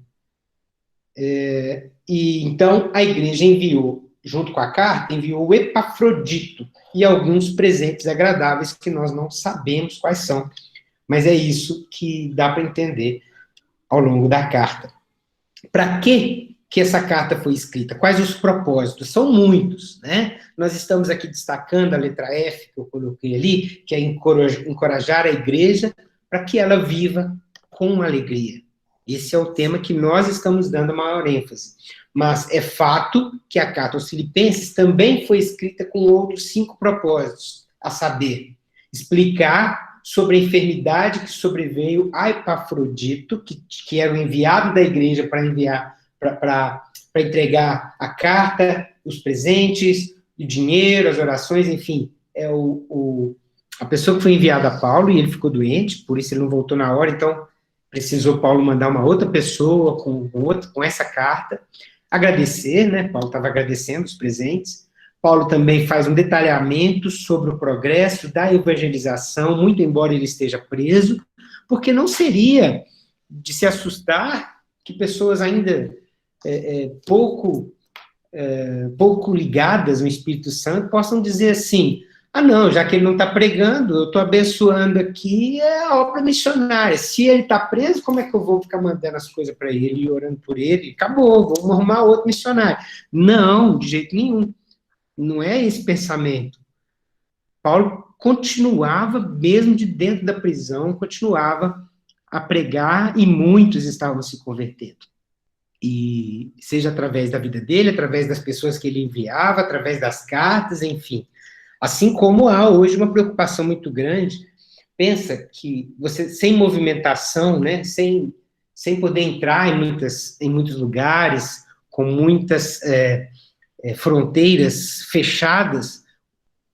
E então a igreja enviou, junto com a carta, enviou o Epafrodito e alguns presentes agradáveis que nós não sabemos quais são, mas é isso que dá para entender ao longo da carta. Para que essa carta foi escrita? Quais os propósitos? São muitos, né? Nós estamos aqui destacando a letra F, que eu coloquei ali, que é encorajar a igreja para que ela viva com alegria. Esse é o tema que nós estamos dando maior ênfase. Mas é fato que a carta aos Filipenses também foi escrita com outros 5 propósitos, a saber, explicar sobre a enfermidade que sobreveio a Epafrodito, que era o enviado da igreja para entregar a carta, os presentes, o dinheiro, as orações, enfim, a pessoa que foi enviada a Paulo, e ele ficou doente, por isso ele não voltou na hora, então precisou Paulo mandar uma outra pessoa com essa carta, agradecer, né, Paulo estava agradecendo os presentes. Paulo também faz um detalhamento sobre o progresso da evangelização, muito embora ele esteja preso, porque não seria de se assustar que pessoas ainda pouco ligadas ao Espírito Santo possam dizer assim, não, já que ele não está pregando, eu estou abençoando aqui a obra missionária. Se ele está preso, como é que eu vou ficar mandando as coisas para ele e orando por ele? Acabou, vamos arrumar outro missionário. Não, de jeito nenhum. Não é esse pensamento. Paulo continuava, mesmo de dentro da prisão, continuava a pregar e muitos estavam se convertendo. E seja através da vida dele, através das pessoas que ele enviava, através das cartas, enfim. Assim como há hoje uma preocupação muito grande, pensa que você, sem movimentação, né, sem poder entrar em muitos lugares, com muitas fronteiras fechadas,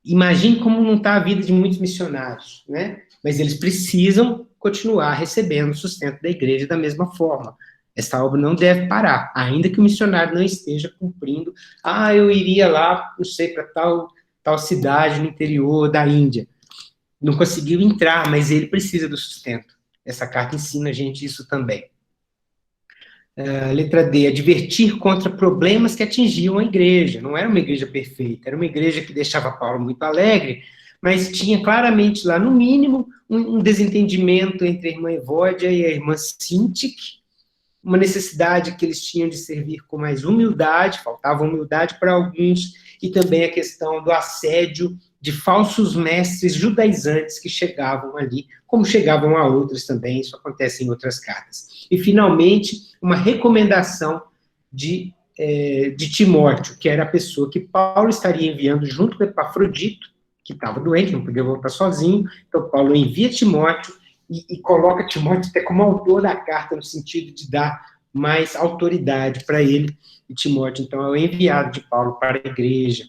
imagine como não está a vida de muitos missionários, né? Mas eles precisam continuar recebendo o sustento da igreja da mesma forma. Essa obra não deve parar, ainda que o missionário não esteja cumprindo. Eu iria lá, não sei, para tal cidade no interior da Índia. Não conseguiu entrar, mas ele precisa do sustento. Essa carta ensina a gente isso também. Letra D, advertir contra problemas que atingiam a igreja. Não era uma igreja perfeita, era uma igreja que deixava Paulo muito alegre, mas tinha claramente lá, no mínimo, um desentendimento entre a irmã Evódia e a irmã Sintique, uma necessidade que eles tinham de servir com mais humildade, faltava humildade para alguns, e também a questão do assédio de falsos mestres judaizantes que chegavam ali, como chegavam a outros também, isso acontece em outras cartas. E, finalmente, uma recomendação de Timóteo, que era a pessoa que Paulo estaria enviando junto com Epafrodito, que estava doente, não podia voltar sozinho, então Paulo envia Timóteo e coloca Timóteo até como autor da carta, no sentido de dar mais autoridade para ele. E Timóteo, então, é o enviado de Paulo para a igreja.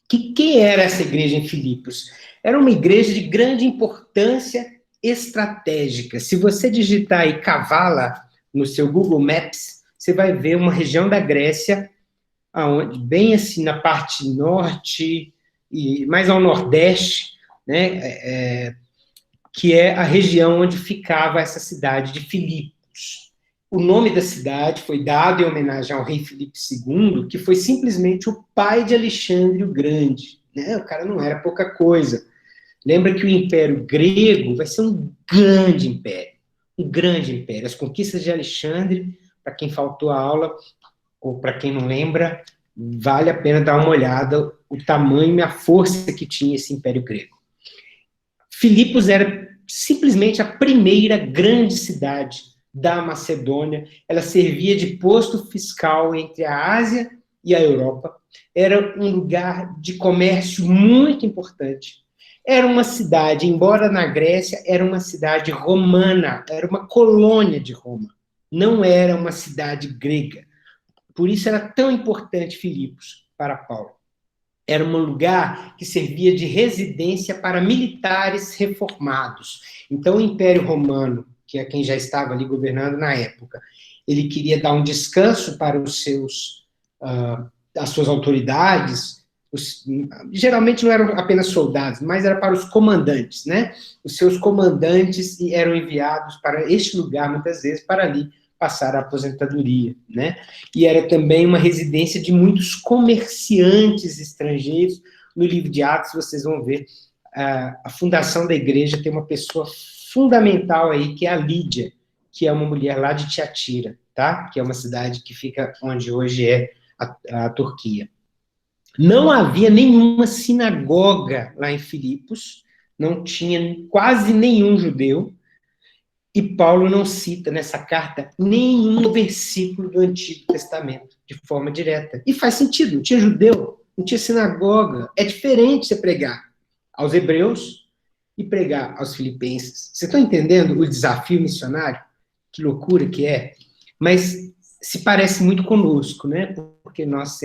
Que era essa igreja em Filipos? Era uma igreja de grande importância estratégica. Se você digitar aí Kavala no seu Google Maps, você vai ver uma região da Grécia, aonde, bem assim na parte norte e mais ao nordeste, né, que é a região onde ficava essa cidade de Filipos. O nome da cidade foi dado em homenagem ao rei Filipe II, que foi simplesmente o pai de Alexandre o Grande. Né? O cara não era pouca coisa. Lembra que o Império Grego vai ser um grande império. Um grande império. As conquistas de Alexandre, para quem faltou a aula, ou para quem não lembra, vale a pena dar uma olhada o tamanho e a força que tinha esse Império Grego. Filipos era simplesmente a primeira grande cidade da Macedônia. Ela servia de posto fiscal entre a Ásia e a Europa. Era um lugar de comércio muito importante. Era uma cidade, embora na Grécia, era uma cidade romana, era uma colônia de Roma. Não era uma cidade grega. Por isso era tão importante Filipos para Paulo. Era um lugar que servia de residência para militares reformados. Então, o Império Romano, que é quem já estava ali governando na época, ele queria dar um descanso para os seus, as suas autoridades. Geralmente não eram apenas soldados, mas era para os comandantes, né? Os seus comandantes eram enviados para este lugar, muitas vezes, para ali passar a aposentadoria, né? E era também uma residência de muitos comerciantes estrangeiros. No livro de Atos, vocês vão ver a fundação da igreja tem uma pessoa fundamental aí, que é a Lídia, que é uma mulher lá de Tiatira, tá? Que é uma cidade que fica onde hoje é a Turquia. Não havia nenhuma sinagoga lá em Filipos, não tinha quase nenhum judeu, e Paulo não cita nessa carta nenhum versículo do Antigo Testamento, de forma direta. E faz sentido, não tinha judeu, não tinha sinagoga. É diferente você pregar aos hebreus e pregar aos filipenses. Vocês estão entendendo o desafio missionário? Que loucura que é. Mas se parece muito conosco, né? Porque nós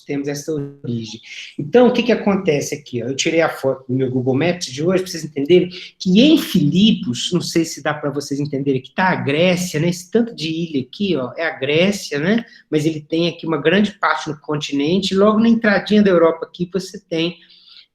temos essa origem. Então, o que acontece aqui? Eu tirei a foto do meu Google Maps de hoje, para vocês entenderem que em Filipos, não sei se dá para vocês entenderem, que está a Grécia, né? Esse tanto de ilha aqui, ó, é a Grécia, né? Mas ele tem aqui uma grande parte no continente, e logo na entradinha da Europa aqui você tem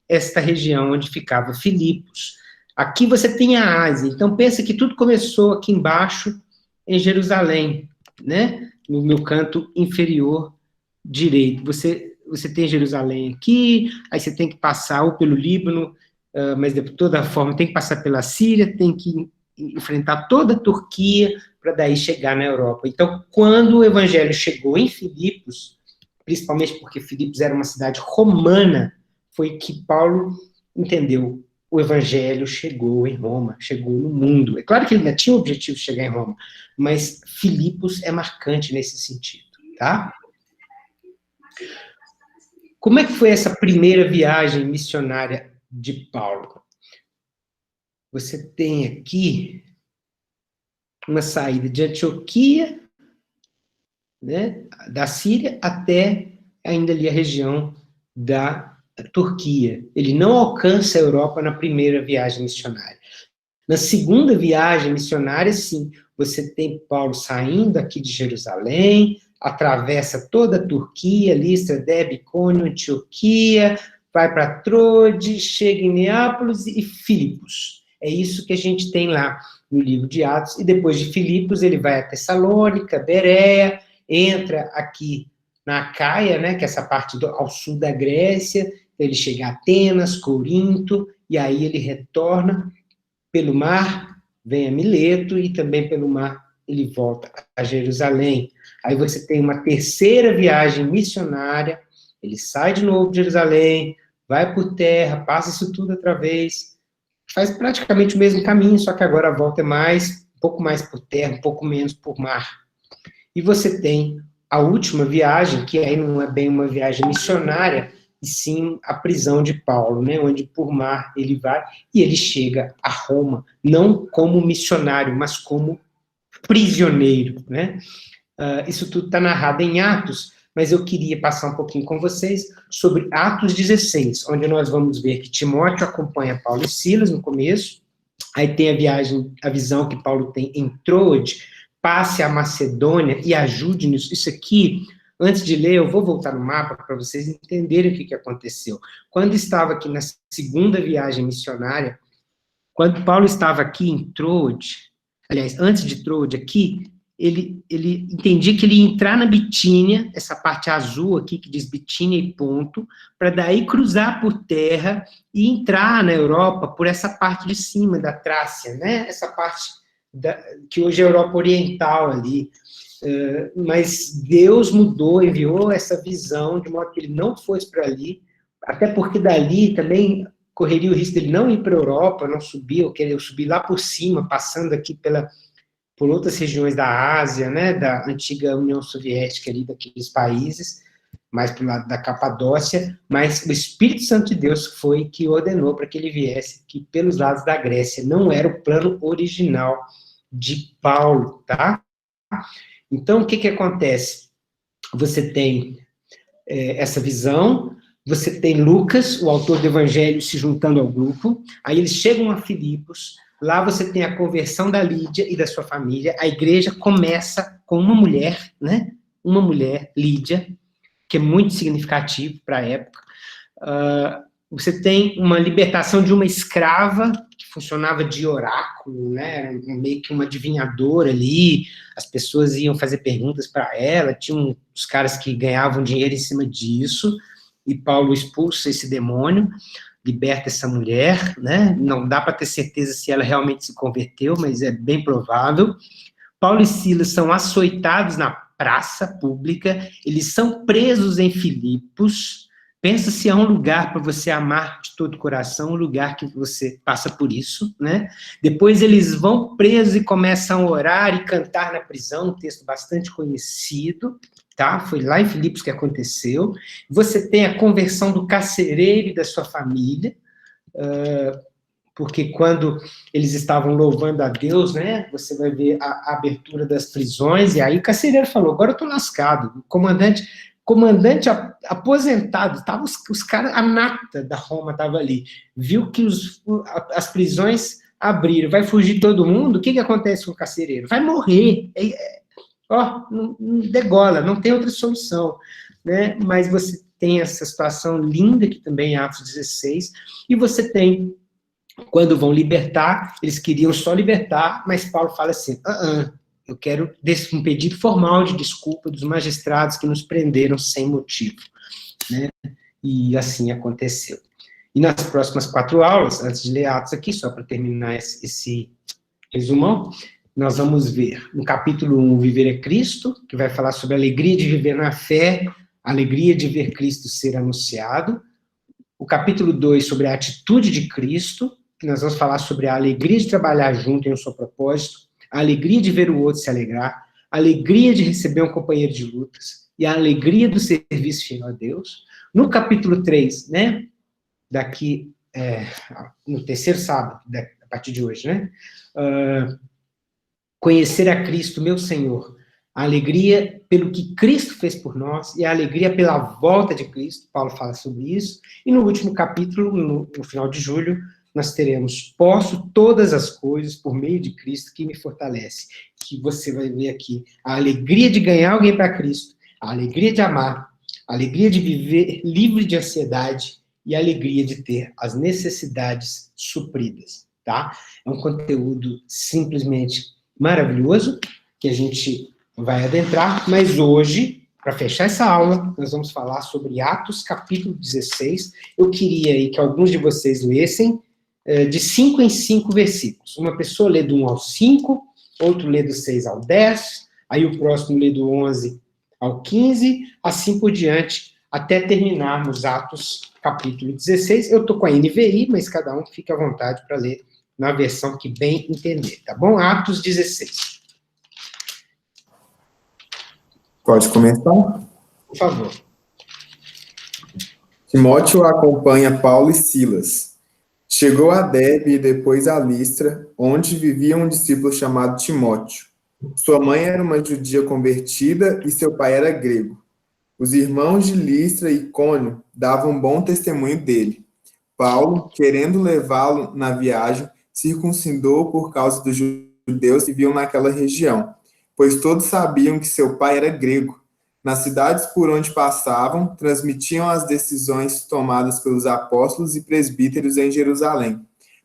esta região onde ficava Filipos. Aqui você tem a Ásia. Então, pensa que tudo começou aqui embaixo, em Jerusalém, né? No meu canto inferior direito. Você tem Jerusalém aqui, aí você tem que passar ou pelo Líbano, mas de toda forma tem que passar pela Síria, tem que enfrentar toda a Turquia para daí chegar na Europa. Então, quando o evangelho chegou em Filipos, principalmente porque Filipos era uma cidade romana, foi que Paulo entendeu. O evangelho chegou em Roma, chegou no mundo. É claro que ele ainda tinha o objetivo de chegar em Roma, mas Filipos é marcante nesse sentido, tá? Como é que foi essa primeira viagem missionária de Paulo? Você tem aqui uma saída de Antioquia, né, da Síria, até ainda ali a região da Turquia. Ele não alcança a Europa na primeira viagem missionária. Na segunda viagem missionária, sim, você tem Paulo saindo aqui de Jerusalém, atravessa toda a Turquia, Listra, Derbe, Icônio, Antioquia, vai para Troade, chega em Neápolis e Filipos. É isso que a gente tem lá no livro de Atos. E depois de Filipos, ele vai a Tessalônica, Bereia, entra aqui na Acaia, né, que é essa parte ao sul da Grécia, ele chega a Atenas, Corinto, e aí ele retorna pelo mar, vem a Mileto, e também pelo mar ele volta a Jerusalém. Aí você tem uma terceira viagem missionária, ele sai de novo de Jerusalém, vai por terra, passa isso tudo outra vez, faz praticamente o mesmo caminho, só que agora a volta é um pouco mais por terra, um pouco menos por mar. E você tem a última viagem, que aí não é bem uma viagem missionária, e sim a prisão de Paulo, né, onde por mar ele vai, e ele chega a Roma, não como missionário, mas como prisioneiro, né? Isso tudo está narrado em Atos, mas eu queria passar um pouquinho com vocês sobre Atos 16, onde nós vamos ver que Timóteo acompanha Paulo e Silas no começo, aí tem a visão que Paulo tem em Troade, passe a Macedônia e ajude-nos. Isso aqui, antes de ler, eu vou voltar no mapa para vocês entenderem o que aconteceu. Quando estava aqui na segunda viagem missionária, quando Paulo estava aqui em Troade, aliás, antes de Troade aqui, ele entendia que ele ia entrar na Bitínia, essa parte azul aqui, que diz Bitínia e Ponto, para daí cruzar por terra e entrar na Europa por essa parte de cima da Trácia, né? Essa parte que hoje é a Europa Oriental ali. Mas Deus mudou, enviou essa visão, de modo que ele não fosse para ali, até porque dali também correria o risco dele não ir para a Europa, não subir, eu queria subir lá por cima, passando aqui por outras regiões da Ásia, né, da antiga União Soviética ali, daqueles países, mais para o lado da Capadócia, mas o Espírito Santo de Deus foi que ordenou para que ele viesse aqui pelos lados da Grécia, não era o plano original de Paulo, tá? Então, o que acontece? Você tem essa visão, você tem Lucas, o autor do Evangelho, se juntando ao grupo, aí eles chegam a Filipos, lá você tem a conversão da Lídia e da sua família, a igreja começa com uma mulher, né? Uma mulher, Lídia, que é muito significativo para a época. Você tem uma libertação de uma escrava, que funcionava de oráculo, né? Meio que uma adivinhadora ali, as pessoas iam fazer perguntas para ela, tinha os caras que ganhavam dinheiro em cima disso, e Paulo expulsa esse demônio, liberta essa mulher, né? Não dá para ter certeza se ela realmente se converteu, mas é bem provável. Paulo e Silas são açoitados na praça pública, eles são presos em Filipos. Pensa se há um lugar para você amar de todo o coração, um lugar que você passa por isso, né? Depois eles vão presos e começam a orar e cantar na prisão, um texto bastante conhecido, tá? Foi lá em Filipos que aconteceu. Você tem a conversão do carcereiro e da sua família, porque quando eles estavam louvando a Deus, né, você vai ver a abertura das prisões, e aí o carcereiro falou, agora eu estou lascado, o comandante aposentado, tava os caras, a nata da Roma estava ali, viu que as prisões abriram, vai fugir todo mundo, o que acontece com o carcereiro? Vai morrer, não degola, não tem outra solução, né? Mas você tem essa situação linda, que também é Atos 16, e você tem, quando vão libertar, eles queriam só libertar, mas Paulo fala assim, eu quero um pedido formal de desculpa dos magistrados que nos prenderam sem motivo, né? E assim aconteceu. E nas próximas 4 aulas, antes de ler Atos aqui, só para terminar esse resumão, nós vamos ver no capítulo 1, Viver é Cristo, que vai falar sobre a alegria de viver na fé, a alegria de ver Cristo ser anunciado. O capítulo 2, sobre a atitude de Cristo, que nós vamos falar sobre a alegria de trabalhar junto em um só propósito, a alegria de ver o outro se alegrar, a alegria de receber um companheiro de lutas, e a alegria do serviço fiel a Deus. No capítulo 3, né, daqui, no terceiro sábado, a partir de hoje, né, conhecer a Cristo, meu Senhor, a alegria pelo que Cristo fez por nós, e a alegria pela volta de Cristo, Paulo fala sobre isso, e no último capítulo, no final de julho, nós teremos, posso todas as coisas por meio de Cristo que me fortalece, que você vai ver aqui, a alegria de ganhar alguém para Cristo, a alegria de amar, a alegria de viver livre de ansiedade e a alegria de ter as necessidades supridas, tá? É um conteúdo simplesmente maravilhoso, que a gente vai adentrar, mas hoje, para fechar essa aula, nós vamos falar sobre Atos, capítulo 16. Eu queria aí que alguns de vocês lessem de 5 em 5 versículos. Uma pessoa lê do 1 ao 5, outro lê do 6 ao 10, aí o próximo lê do 11 ao 15, assim por diante, até terminarmos Atos, capítulo 16. Eu estou com a NVI, mas cada um fica à vontade para ler na versão que bem entender, tá bom? Atos 16. Pode começar? Por favor. Timóteo acompanha Paulo e Silas. Chegou a Derbe e depois a Listra, onde vivia um discípulo chamado Timóteo. Sua mãe era uma judia convertida e seu pai era grego. Os irmãos de Listra e Icônio davam bom testemunho dele. Paulo, querendo levá-lo na viagem, circuncidou por causa dos judeus que viviam naquela região, pois todos sabiam que seu pai era grego. Nas cidades por onde passavam, transmitiam as decisões tomadas pelos apóstolos e presbíteros em Jerusalém,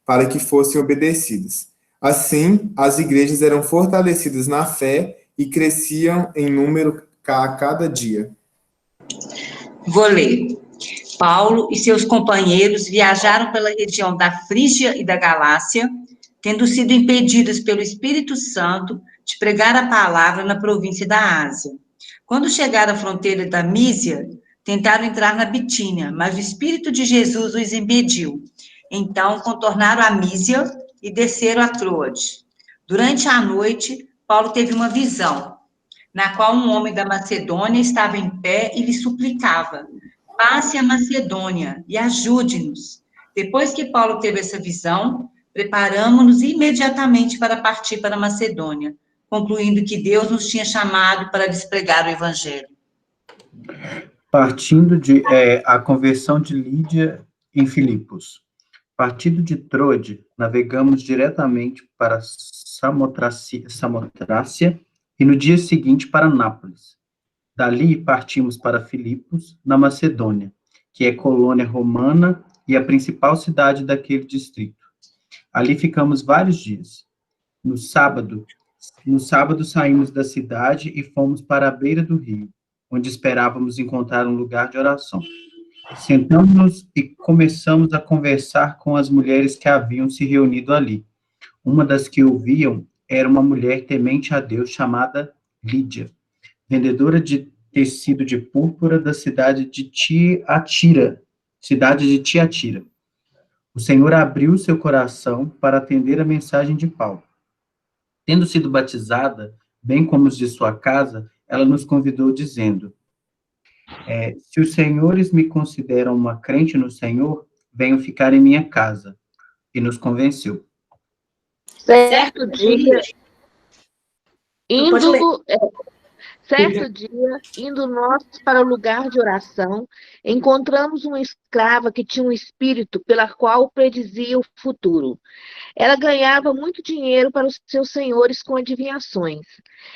para que fossem obedecidas. Assim, as igrejas eram fortalecidas na fé e cresciam em número a cada dia. Vou ler. Paulo e seus companheiros viajaram pela região da Frígia e da Galácia, tendo sido impedidos pelo Espírito Santo de pregar a palavra na província da Ásia. Quando chegaram à fronteira da Mísia, tentaram entrar na Bitínia, mas o Espírito de Jesus os impediu. Então, contornaram a Mísia e desceram a Troade. Durante a noite, Paulo teve uma visão, na qual um homem da Macedônia estava em pé e lhe suplicava: passe a Macedônia e ajude-nos. Depois que Paulo teve essa visão, preparamos-nos imediatamente para partir para a Macedônia, concluindo que Deus nos tinha chamado para lhes pregar o Evangelho. Partindo de a conversão de Lídia em Filipos. Partindo de Troade, navegamos diretamente para Samotrácia e no dia seguinte para Nápoles. Dali partimos para Filipos, na Macedônia, que é colônia romana e a principal cidade daquele distrito. Ali ficamos vários dias. No sábado saímos da cidade e fomos para a beira do rio, onde esperávamos encontrar um lugar de oração. Sentamos-nos e começamos a conversar com as mulheres que haviam se reunido ali. Uma das que ouviam era uma mulher temente a Deus chamada Lídia, vendedora de tecido de púrpura da cidade de Tiatira. O Senhor abriu seu coração para atender a mensagem de Paulo. Tendo sido batizada, bem como os de sua casa, ela nos convidou dizendo: se os senhores me consideram uma crente no Senhor, venham ficar em minha casa. E nos convenceu. Certo dia, indo nós para o lugar de oração, encontramos uma escrava que tinha um espírito pela qual predizia o futuro. Ela ganhava muito dinheiro para os seus senhores com adivinhações.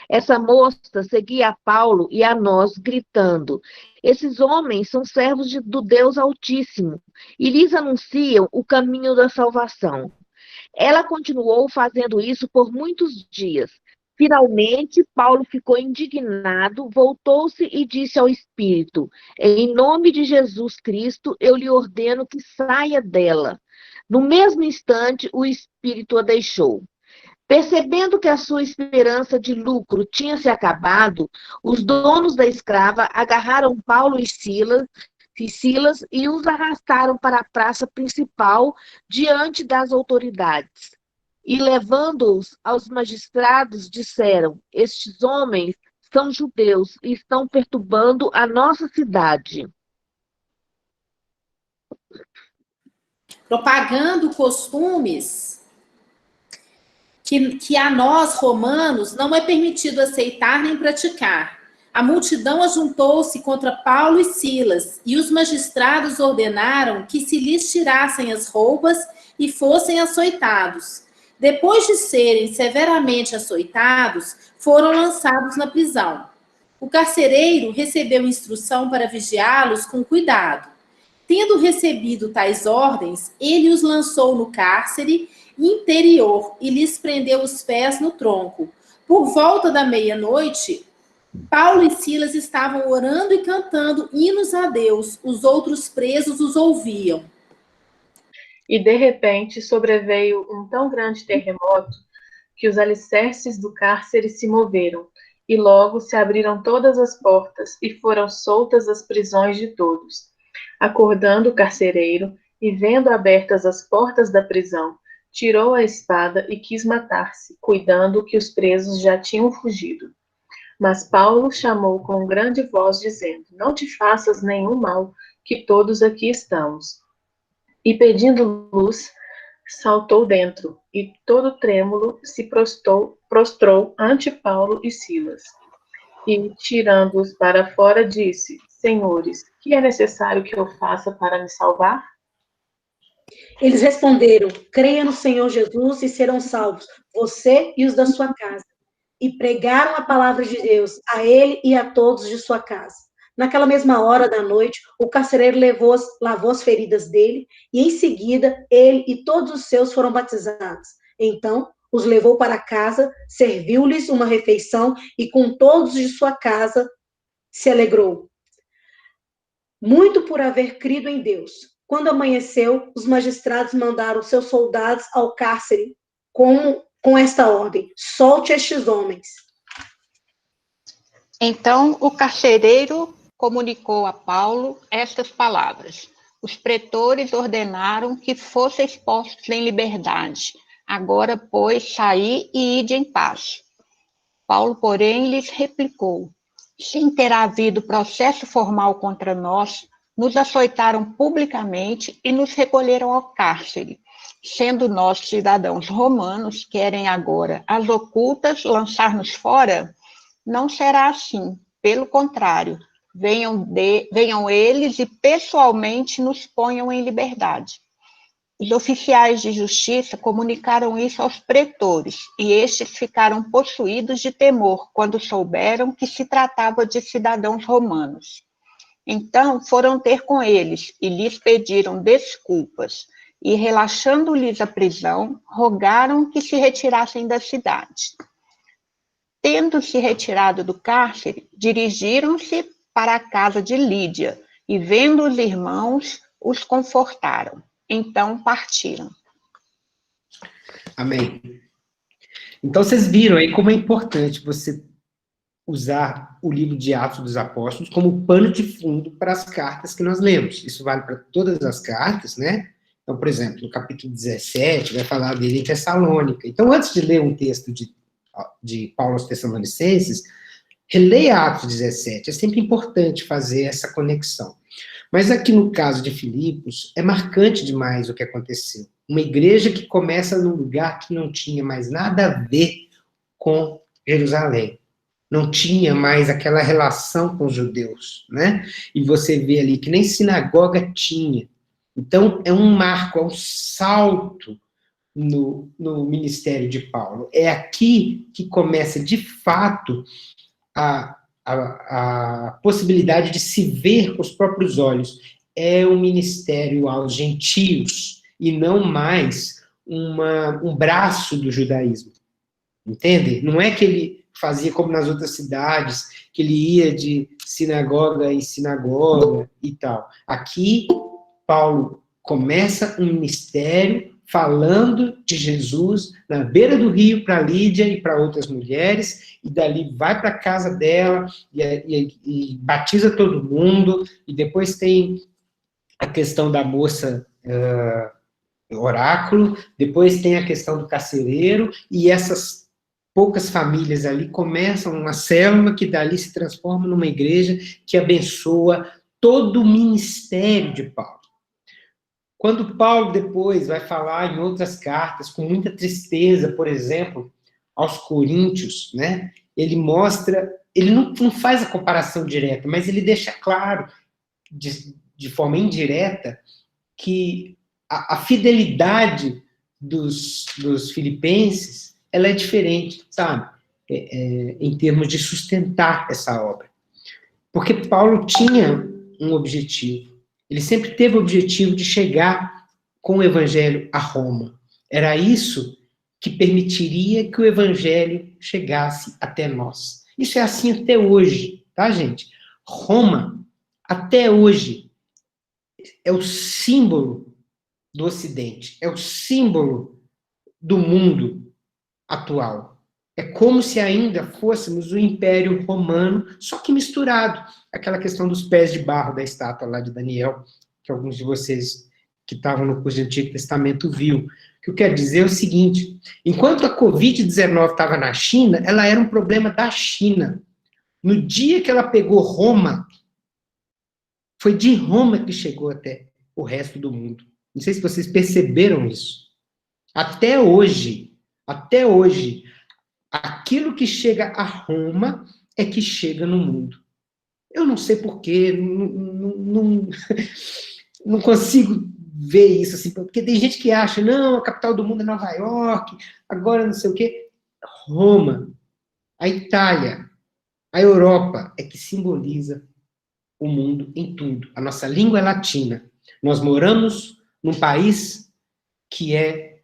Essa moça seguia a Paulo e a nós, gritando: esses homens são servos do Deus Altíssimo e lhes anunciam o caminho da salvação. Ela continuou fazendo isso por muitos dias. Finalmente, Paulo ficou indignado, voltou-se e disse ao Espírito: em nome de Jesus Cristo, eu lhe ordeno que saia dela. No mesmo instante, o Espírito a deixou. Percebendo que a sua esperança de lucro tinha se acabado, os donos da escrava agarraram Paulo e Silas e os arrastaram para a praça principal diante das autoridades. E, levando-os aos magistrados, disseram: estes homens são judeus e estão perturbando a nossa cidade. Propagando costumes que a nós, romanos, não é permitido aceitar nem praticar. A multidão ajuntou-se contra Paulo e Silas, e os magistrados ordenaram que se lhes tirassem as roupas e fossem açoitados. Depois de serem severamente açoitados, foram lançados na prisão. O carcereiro recebeu instrução para vigiá-los com cuidado. Tendo recebido tais ordens, ele os lançou no cárcere interior e lhes prendeu os pés no tronco. Por volta da meia-noite, Paulo e Silas estavam orando e cantando hinos a Deus. Os outros presos os ouviam. E, de repente, sobreveio um tão grande terremoto que os alicerces do cárcere se moveram, e logo se abriram todas as portas e foram soltas as prisões de todos. Acordando o carcereiro, e vendo abertas as portas da prisão, tirou a espada e quis matar-se, cuidando que os presos já tinham fugido. Mas Paulo chamou com grande voz, dizendo: não te faças nenhum mal, que todos aqui estamos. E pedindo luz, saltou dentro, e todo trêmulo se prostrou ante Paulo e Silas. E, tirando-os para fora, disse: Senhores, que é necessário que eu faça para me salvar? Eles responderam: creia no Senhor Jesus e serão salvos, você e os da sua casa. E pregaram a palavra de Deus a ele e a todos de sua casa. Naquela mesma hora da noite, o carcereiro lavou as feridas dele, e em seguida ele e todos os seus foram batizados. Então, os levou para casa, serviu-lhes uma refeição, e com todos de sua casa se alegrou, muito por haver crido em Deus. Quando amanheceu, os magistrados mandaram seus soldados ao cárcere com esta ordem: solte estes homens. Então o carcereiro comunicou a Paulo estas palavras: os pretores ordenaram que fossem postos em liberdade. Agora, pois, saí e ide em paz. Paulo, porém, lhes replicou: sem ter havido processo formal contra nós, nos açoitaram publicamente e nos recolheram ao cárcere. Sendo nós cidadãos romanos, querem agora, às ocultas, lançar-nos fora? Não será assim. Pelo contrário, venham eles e pessoalmente nos ponham em liberdade. Os oficiais de justiça comunicaram isso aos pretores, e estes ficaram possuídos de temor quando souberam que se tratava de cidadãos romanos. Então foram ter com eles e lhes pediram desculpas, e relaxando-lhes a prisão, rogaram que se retirassem da cidade. Tendo-se retirado do cárcere, dirigiram-se para a casa de Lídia, e vendo os irmãos, os confortaram. Então partiram. Amém. Então vocês viram aí como é importante você usar o livro de Atos dos Apóstolos como pano de fundo para as cartas que nós lemos. Isso vale para todas as cartas, né? Então, por exemplo, no capítulo 17, vai falar dele em Tessalônica. Então, antes de ler um texto de Paulo aos Tessalonicenses, releia Atos 17. É sempre importante fazer essa conexão. Mas aqui no caso de Filipos, é marcante demais o que aconteceu. Uma igreja que começa num lugar que não tinha mais nada a ver com Jerusalém. Não tinha mais aquela relação com os judeus, né? E você vê ali que nem sinagoga tinha. Então, é um marco, é um salto no ministério de Paulo. É aqui que começa, de fato, a possibilidade de se ver com os próprios olhos. É um ministério aos gentios, e não mais um braço do judaísmo. Entende? Não é que ele fazia como nas outras cidades, que ele ia de sinagoga em sinagoga e tal. Aqui, Paulo começa um ministério falando de Jesus na beira do rio para Lídia e para outras mulheres, e dali vai para a casa dela e batiza todo mundo, e depois tem a questão da moça oráculo, depois tem a questão do carcereiro, e essas poucas famílias ali começam uma célula que dali se transforma numa igreja que abençoa todo o ministério de Paulo. Quando Paulo depois vai falar em outras cartas, com muita tristeza, por exemplo, aos Coríntios, né? Ele mostra, ele não faz a comparação direta, mas ele deixa claro, de forma indireta, que a fidelidade dos filipenses, ela é diferente, sabe? Em termos de sustentar essa obra. Porque Paulo tinha um objetivo. Ele sempre teve o objetivo de chegar com o evangelho a Roma. Era isso que permitiria que o evangelho chegasse até nós. Isso é assim até hoje, tá, gente? Roma, até hoje, é o símbolo do Ocidente, é o símbolo do mundo atual. É como se ainda fôssemos o Império Romano, só que misturado. Aquela questão dos pés de barro da estátua lá de Daniel, que alguns de vocês que estavam no curso de Antigo Testamento viu. O que eu quero dizer é o seguinte: enquanto a Covid-19 estava na China, ela era um problema da China. No dia que ela pegou Roma, Foi de Roma que chegou até o resto do mundo. Não sei se vocês perceberam isso. Até hoje, aquilo que chega a Roma é que chega no mundo. Eu não sei porquê, não consigo ver isso, assim, porque tem gente que acha, não, a capital do mundo é Nova York, agora não sei o quê. Roma, a Itália, a Europa é que simboliza o mundo em tudo. A nossa língua é latina. Nós moramos num país que é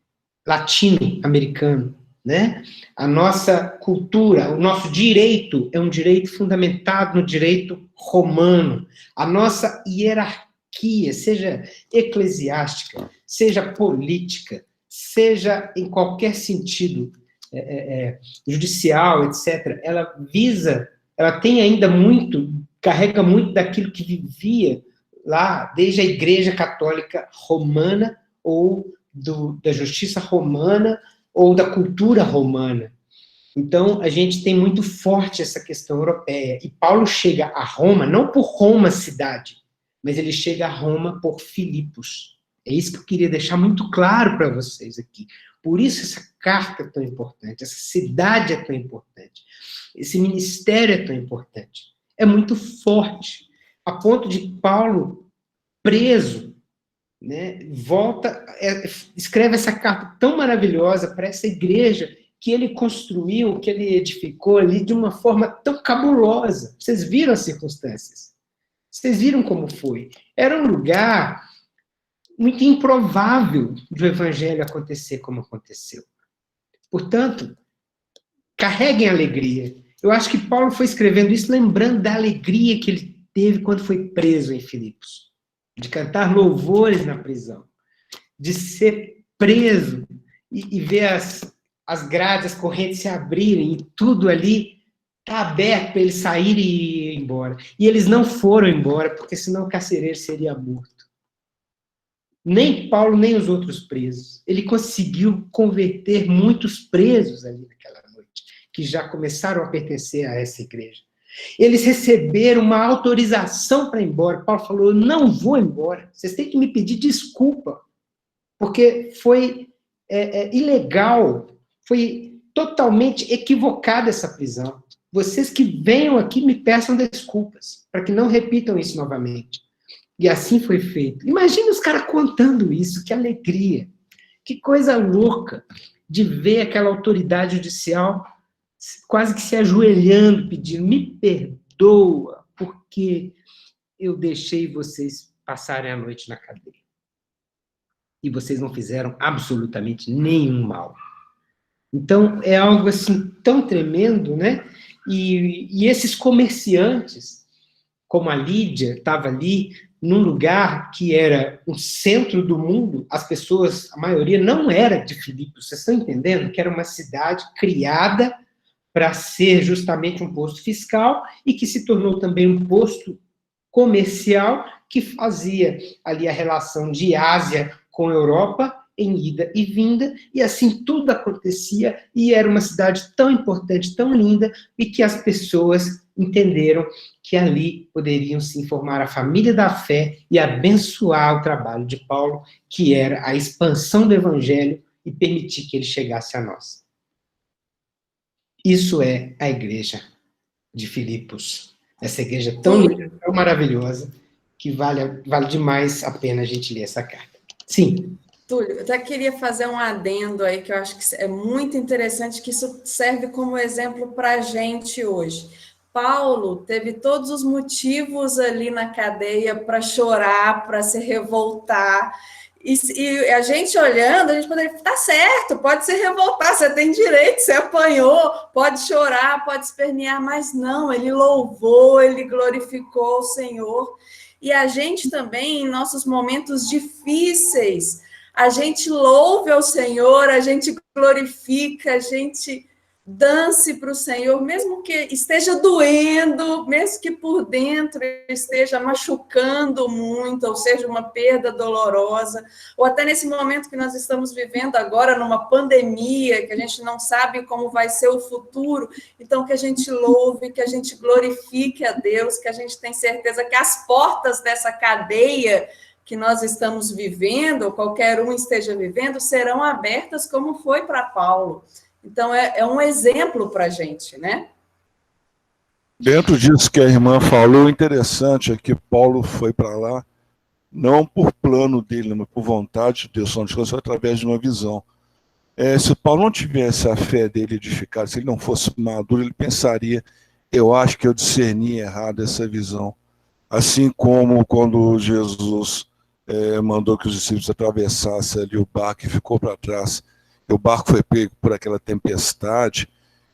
latino-americano, né? A nossa cultura, o nosso direito é um direito fundamentado no direito romano. A nossa hierarquia, seja eclesiástica, seja política, seja em qualquer sentido judicial, etc., ela tem ainda carrega muito daquilo que vivia lá, desde a Igreja Católica Romana, ou da justiça romana, ou da cultura romana. Então, a gente tem muito forte essa questão europeia. E Paulo chega a Roma, não por Roma cidade, mas ele chega a Roma por Filipos. É isso que eu queria deixar muito claro para vocês aqui. Por isso essa carta é tão importante, essa cidade é tão importante, esse ministério é tão importante. É muito forte, a ponto de Paulo, preso, né, escreve essa carta tão maravilhosa para essa igreja que ele construiu, que ele edificou ali de uma forma tão cabulosa. Vocês viram as circunstâncias? Vocês viram como foi? Era um lugar muito improvável do evangelho acontecer como aconteceu. Portanto, carreguem alegria. Eu acho que Paulo foi escrevendo isso lembrando da alegria que ele teve quando foi preso em Filipos, de cantar louvores na prisão, de ser preso e ver as grades, as correntes se abrirem e tudo ali está aberto para ele sair e ir embora. E eles não foram embora, porque senão o carcereiro seria morto. Nem Paulo, nem os outros presos. Ele conseguiu converter muitos presos ali naquela noite, que já começaram a pertencer a essa igreja. Eles receberam uma autorização para ir embora. Paulo falou, eu não vou embora. Vocês têm que me pedir desculpa, porque foi ilegal, foi totalmente equivocada essa prisão. Vocês que venham aqui me peçam desculpas, para que não repitam isso novamente. E assim foi feito. Imagina os caras contando isso, que alegria, que coisa louca de ver aquela autoridade judicial quase que se ajoelhando, pedindo, me perdoa, porque eu deixei vocês passarem a noite na cadeia. E vocês não fizeram absolutamente nenhum mal. Então, é algo assim tão tremendo, né? E esses comerciantes, como a Lídia, estava ali num lugar que era o centro do mundo, as pessoas, a maioria não era de Filipos, vocês estão entendendo? Que era uma cidade criada para ser justamente um posto fiscal e que se tornou também um posto comercial que fazia ali a relação de Ásia com a Europa em ida e vinda, e assim tudo acontecia, e era uma cidade tão importante, tão linda, e que as pessoas entenderam que ali poderiam se informar a família da fé e abençoar o trabalho de Paulo, que era a expansão do evangelho e permitir que ele chegasse a nós. Isso é a igreja de Filipos, essa igreja tão linda, tão maravilhosa, que vale demais a pena a gente ler essa carta. Sim. Túlio, eu até queria fazer um adendo aí, que eu acho que é muito interessante, que isso serve como exemplo para a gente hoje. Paulo teve todos os motivos ali na cadeia para chorar, para se revoltar, e a gente olhando, a gente poderia, tá certo, pode se revoltar, você tem direito, você apanhou, pode chorar, pode espernear, mas não, ele louvou, ele glorificou o Senhor. E a gente também, em nossos momentos difíceis, a gente louve ao Senhor, a gente glorifica, a gente Dance para o Senhor, mesmo que esteja doendo, mesmo que por dentro esteja machucando muito, ou seja, uma perda dolorosa, ou até nesse momento que nós estamos vivendo agora, numa pandemia, que a gente não sabe como vai ser o futuro, então que a gente louve, que a gente glorifique a Deus, que a gente tem certeza que as portas dessa cadeia que nós estamos vivendo, ou qualquer um esteja vivendo, serão abertas como foi para Paulo. Então, é um exemplo para a gente, né? Dentro disso que a irmã falou, o interessante é que Paulo foi para lá, não por plano dele, mas por vontade de Deus, só descansou através de uma visão. Se Paulo não tivesse a fé dele edificada, se ele não fosse maduro, ele pensaria, eu acho que eu discerni errado essa visão. Assim como quando Jesus mandou que os discípulos atravessassem ali o barco e ficou para trás, o barco foi pego por aquela tempestade,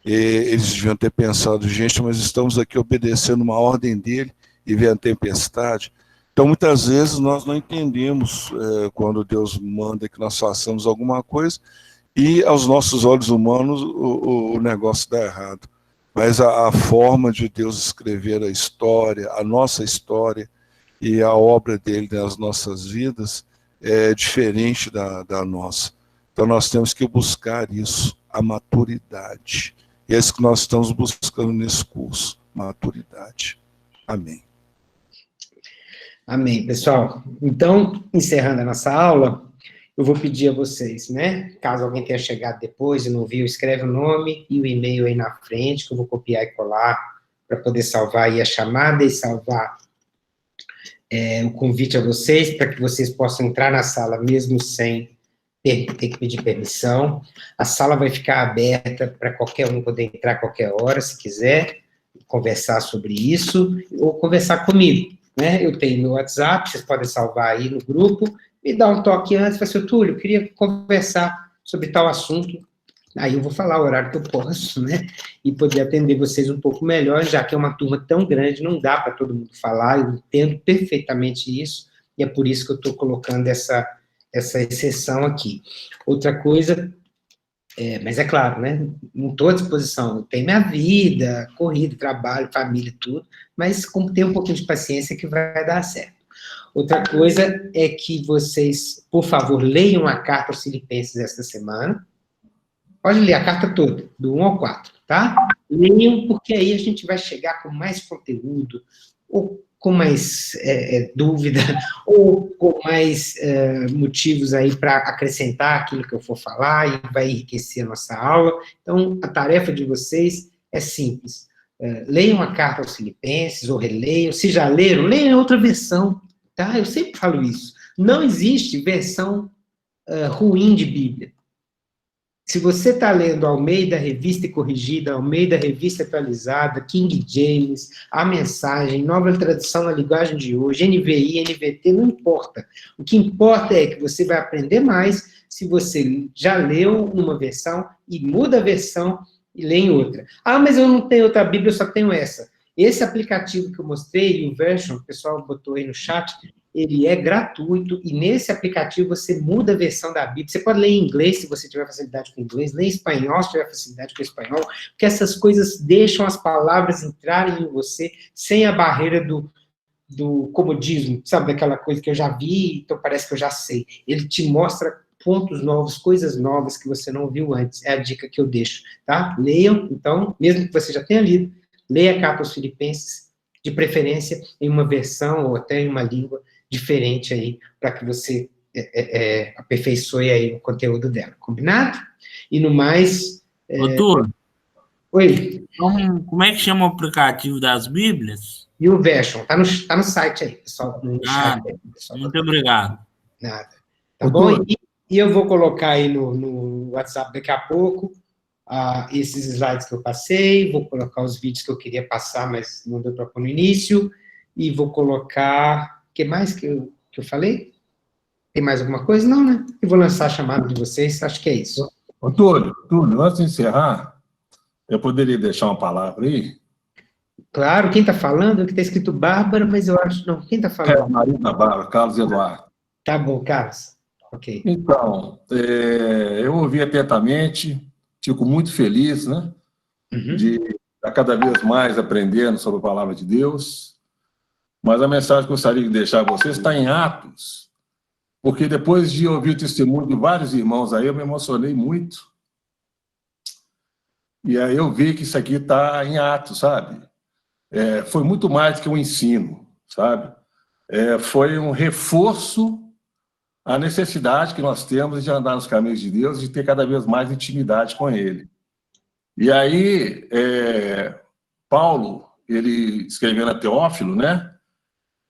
e eles deviam ter pensado, gente, mas estamos aqui obedecendo uma ordem dele e vem a tempestade. Então, muitas vezes, nós não entendemos quando Deus manda que nós façamos alguma coisa, e aos nossos olhos humanos o negócio dá errado. Mas a forma de Deus escrever a história, a nossa história e a obra dele nas nossas vidas é diferente da nossa. Então, nós temos que buscar isso, a maturidade. E é isso que nós estamos buscando nesse curso, maturidade. Amém. Amém, pessoal. Então, encerrando a nossa aula, eu vou pedir a vocês, né? Caso alguém tenha chegado depois e não viu, escreve o nome e o e-mail aí na frente, que eu vou copiar e colar para poder salvar aí a chamada e salvar o convite a vocês, para que vocês possam entrar na sala mesmo sem ter que pedir permissão. A sala vai ficar aberta para qualquer um poder entrar a qualquer hora, se quiser, conversar sobre isso, ou conversar comigo, né? Eu tenho meu WhatsApp, vocês podem salvar aí no grupo, me dá um toque antes, fala assim, Túlio, eu queria conversar sobre tal assunto, aí eu vou falar o horário que eu posso, né? E poder atender vocês um pouco melhor, já que é uma turma tão grande, não dá para todo mundo falar, eu entendo perfeitamente isso, e é por isso que eu estou colocando essa exceção aqui. Outra coisa, mas é claro, né, não estou à disposição, tem minha vida, corrida, trabalho, família, tudo, mas como tem um pouquinho de paciência que vai dar certo. Outra coisa é que vocês, por favor, leiam a carta aos Filipenses esta semana, pode ler a carta toda, do 1 ao 4, tá? Leiam, porque aí a gente vai chegar com mais conteúdo, ou com mais dúvida, ou com mais motivos aí para acrescentar aquilo que eu for falar, e vai enriquecer a nossa aula. Então, a tarefa de vocês é simples. Leiam a carta aos Filipenses, ou releiam. Se já leram, leiam outra versão, tá? Eu sempre falo isso. Não existe versão ruim de Bíblia. Se você está lendo Almeida Revista e Corrigida, Almeida Revista Atualizada, King James, A Mensagem, Nova Tradução na Linguagem de Hoje, NVI, NVT, não importa. O que importa é que você vai aprender mais se você já leu numa versão e muda a versão e lê em outra. Ah, mas eu não tenho outra Bíblia, eu só tenho essa. Esse aplicativo que eu mostrei, o Version, o pessoal botou aí no chat, ele é gratuito, e nesse aplicativo você muda a versão da Bíblia. Você pode ler em inglês, se você tiver facilidade com inglês, ler em espanhol, se tiver facilidade com espanhol, porque essas coisas deixam as palavras entrarem em você, sem a barreira do comodismo, sabe, daquela coisa que eu já vi, então parece que eu já sei. Ele te mostra pontos novos, coisas novas que você não viu antes. É a dica que eu deixo, tá? Leiam, então, mesmo que você já tenha lido, leia a carta aos Filipenses, de preferência em uma versão ou até em uma língua diferente aí, para que você aperfeiçoe aí o conteúdo dela, combinado? E no mais... Doutor, oi? Como é que chama o aplicativo das Bíblias? E o Version, tá no site aí, pessoal. No chat aí, pessoal. Muito obrigado. Nada. Tá bom? E eu vou colocar aí no WhatsApp daqui a pouco esses slides que eu passei, vou colocar os vídeos que eu queria passar, mas não deu para pôr no início, e vou colocar... O que mais que eu falei? Tem mais alguma coisa? Não, né? Eu vou lançar a chamada de vocês, acho que é isso. Túlio, antes de encerrar, eu poderia deixar uma palavra aí? Claro, quem está falando? Aqui está escrito Bárbara, mas eu acho... Não, quem está falando? É, Marina Bárbara, Carlos Eduardo. Tá bom, Carlos. Ok. Então, eu ouvi atentamente, fico muito feliz, né, de estar cada vez mais aprendendo sobre a palavra de Deus. Mas a mensagem que eu gostaria de deixar a vocês está em Atos, porque depois de ouvir o testemunho de vários irmãos aí, eu me emocionei muito. E aí eu vi que isso aqui está em Atos, sabe? Foi muito mais que um ensino, sabe? Foi um reforço à necessidade que nós temos de andar nos caminhos de Deus, de ter cada vez mais intimidade com Ele. E aí, Paulo, ele escrevendo a Teófilo, né?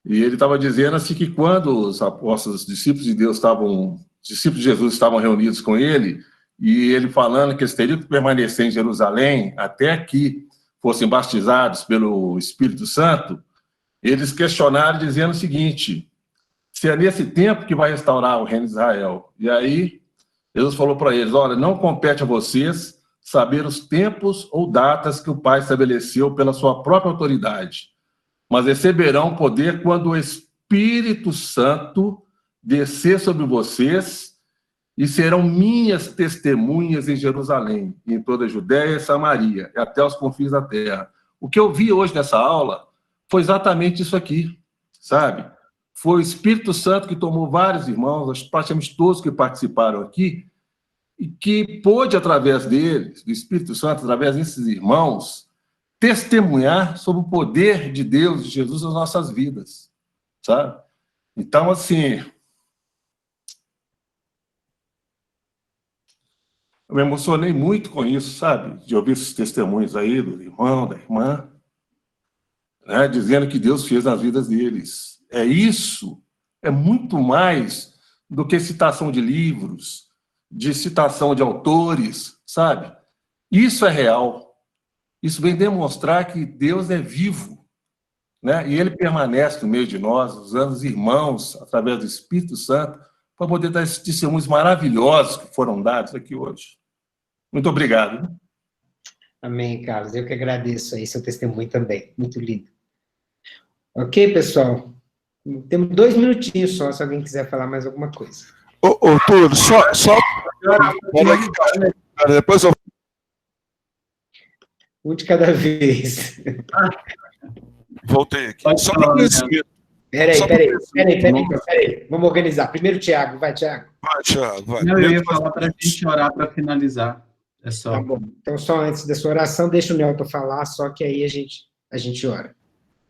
E ele estava dizendo assim que quando os apóstolos, os discípulos de Deus os discípulos de Jesus estavam reunidos com ele, e ele falando que eles teriam que permanecer em Jerusalém até que fossem batizados pelo Espírito Santo, eles questionaram dizendo o seguinte: se é nesse tempo que vai restaurar o reino de Israel. E aí, Jesus falou para eles: olha, não compete a vocês saber os tempos ou datas que o Pai estabeleceu pela sua própria autoridade, mas receberão poder quando o Espírito Santo descer sobre vocês, e serão minhas testemunhas em Jerusalém, em toda a Judéia e Samaria, e até os confins da terra. O que eu vi hoje nessa aula foi exatamente isso aqui, sabe? Foi o Espírito Santo que tomou vários irmãos, praticamente todos que participaram aqui, e que pôde, através deles, do Espírito Santo, através desses irmãos, testemunhar sobre o poder de Deus, de Jesus nas nossas vidas, sabe? Então, assim, eu me emocionei muito com isso, sabe? De ouvir esses testemunhos aí do irmão, da irmã, né? Dizendo que Deus fez nas vidas deles. Isso é muito mais do que citação de livros, de citação de autores, sabe? Isso é real. Isso vem demonstrar que Deus é vivo, né? E Ele permanece no meio de nós, usando os irmãos, através do Espírito Santo, para poder dar esses testemunhos maravilhosos que foram dados aqui hoje. Muito obrigado. Amém, Carlos. Eu que agradeço aí seu testemunho também. Muito lindo. Ok, pessoal? Temos 2 minutinhos só, se alguém quiser falar mais alguma coisa. Ô, Túlio, só... Depois eu... Um de cada vez. Voltei aqui. Só para conhecimento. Peraí. Vamos organizar. Primeiro, Tiago. Vai, Tiago. Vai, Tiago. Vai. Não, eu ia falar para a gente orar para finalizar. É só. Tá bom. Então, só antes da sua oração, deixa o Nelton falar, só que aí a gente ora.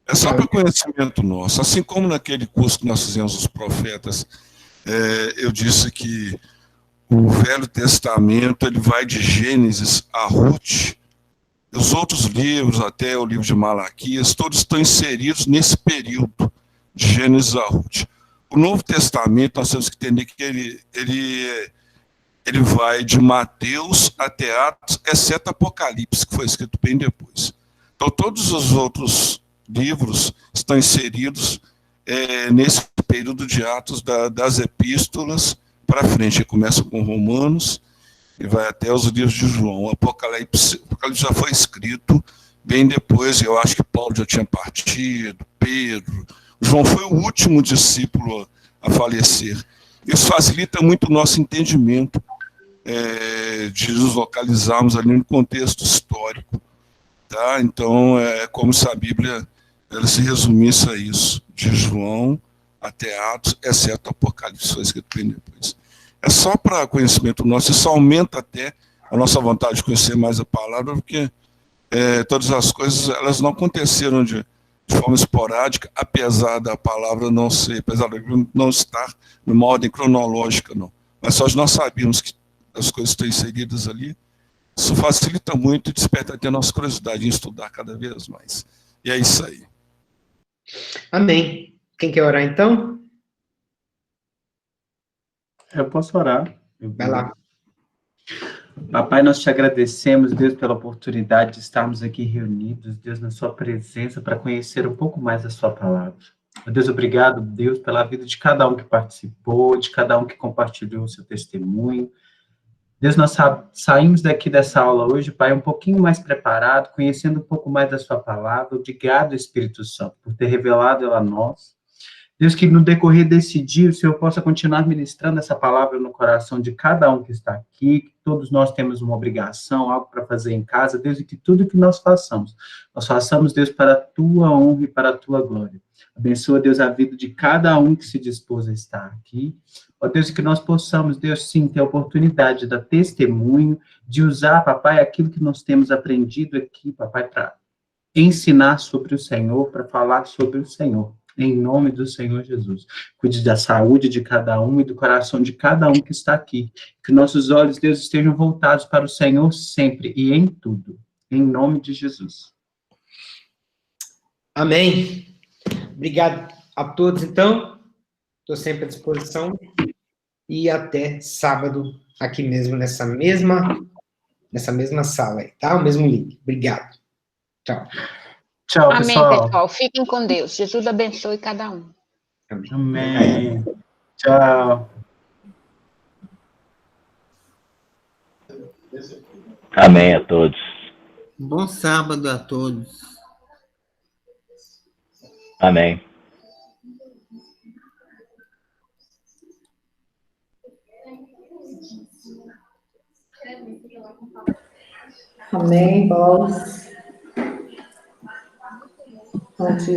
É só para conhecimento nosso. Assim como naquele curso que nós fizemos os profetas, eu disse que o Velho Testamento ele vai de Gênesis a Ruth. Os outros livros, até o livro de Malaquias, todos estão inseridos nesse período de Gênesis a Ruth. O Novo Testamento, nós temos que entender que ele vai de Mateus até Atos, exceto Apocalipse, que foi escrito bem depois. Então, todos os outros livros estão inseridos nesse período de Atos das epístolas para frente. Começa com Romanos e vai até os livros de João. O Apocalipse já foi escrito bem depois, eu acho que Paulo já tinha partido, Pedro. João foi o último discípulo a falecer. Isso facilita muito o nosso entendimento de nos localizarmos ali no contexto histórico. Tá? Então, é como se a Bíblia ela se resumisse a isso, de João até Atos, exceto Apocalipse, foi escrito bem depois. É só para conhecimento nosso, isso aumenta até a nossa vontade de conhecer mais a palavra, porque todas as coisas elas não aconteceram de forma esporádica, apesar da palavra não ser, apesar de não estar numa ordem cronológica, não. Mas só nós sabíamos que as coisas estão inseridas ali, isso facilita muito e desperta até a nossa curiosidade em estudar cada vez mais. E é isso aí. Amém. Quem quer orar, então? Eu posso orar. Vai lá. Papai, nós te agradecemos, Deus, pela oportunidade de estarmos aqui reunidos, Deus, na sua presença, para conhecer um pouco mais da sua palavra. Deus, obrigado, Deus, pela vida de cada um que participou, de cada um que compartilhou o seu testemunho. Deus, nós saímos daqui dessa aula hoje, Pai, um pouquinho mais preparado, conhecendo um pouco mais da sua palavra. Obrigado, Espírito Santo, por ter revelado ela a nós. Deus, que no decorrer desse dia o Senhor possa continuar ministrando essa palavra no coração de cada um que está aqui, que todos nós temos uma obrigação, algo para fazer em casa, Deus, e que tudo que nós façamos, Deus, para a tua honra e para a tua glória. Abençoa, Deus, a vida de cada um que se dispôs a estar aqui. Ó Deus, que nós possamos, Deus, sim, ter a oportunidade de dar testemunho, de usar, papai, aquilo que nós temos aprendido aqui, papai, para ensinar sobre o Senhor, para falar sobre o Senhor. Em nome do Senhor Jesus. Cuide da saúde de cada um e do coração de cada um que está aqui. Que nossos olhos, Deus, estejam voltados para o Senhor sempre e em tudo. Em nome de Jesus. Amém. Obrigado a todos, então. Estou sempre à disposição. E até sábado, aqui mesmo, nessa mesma sala aí, tá? O mesmo link. Obrigado. Tchau. Tchau, Amém, pessoal. pessoal. Fiquem com Deus. Jesus abençoe cada um. Amém. Tchau. Amém a todos. Bom sábado a todos. Amém. Amém, boss. Bom dia.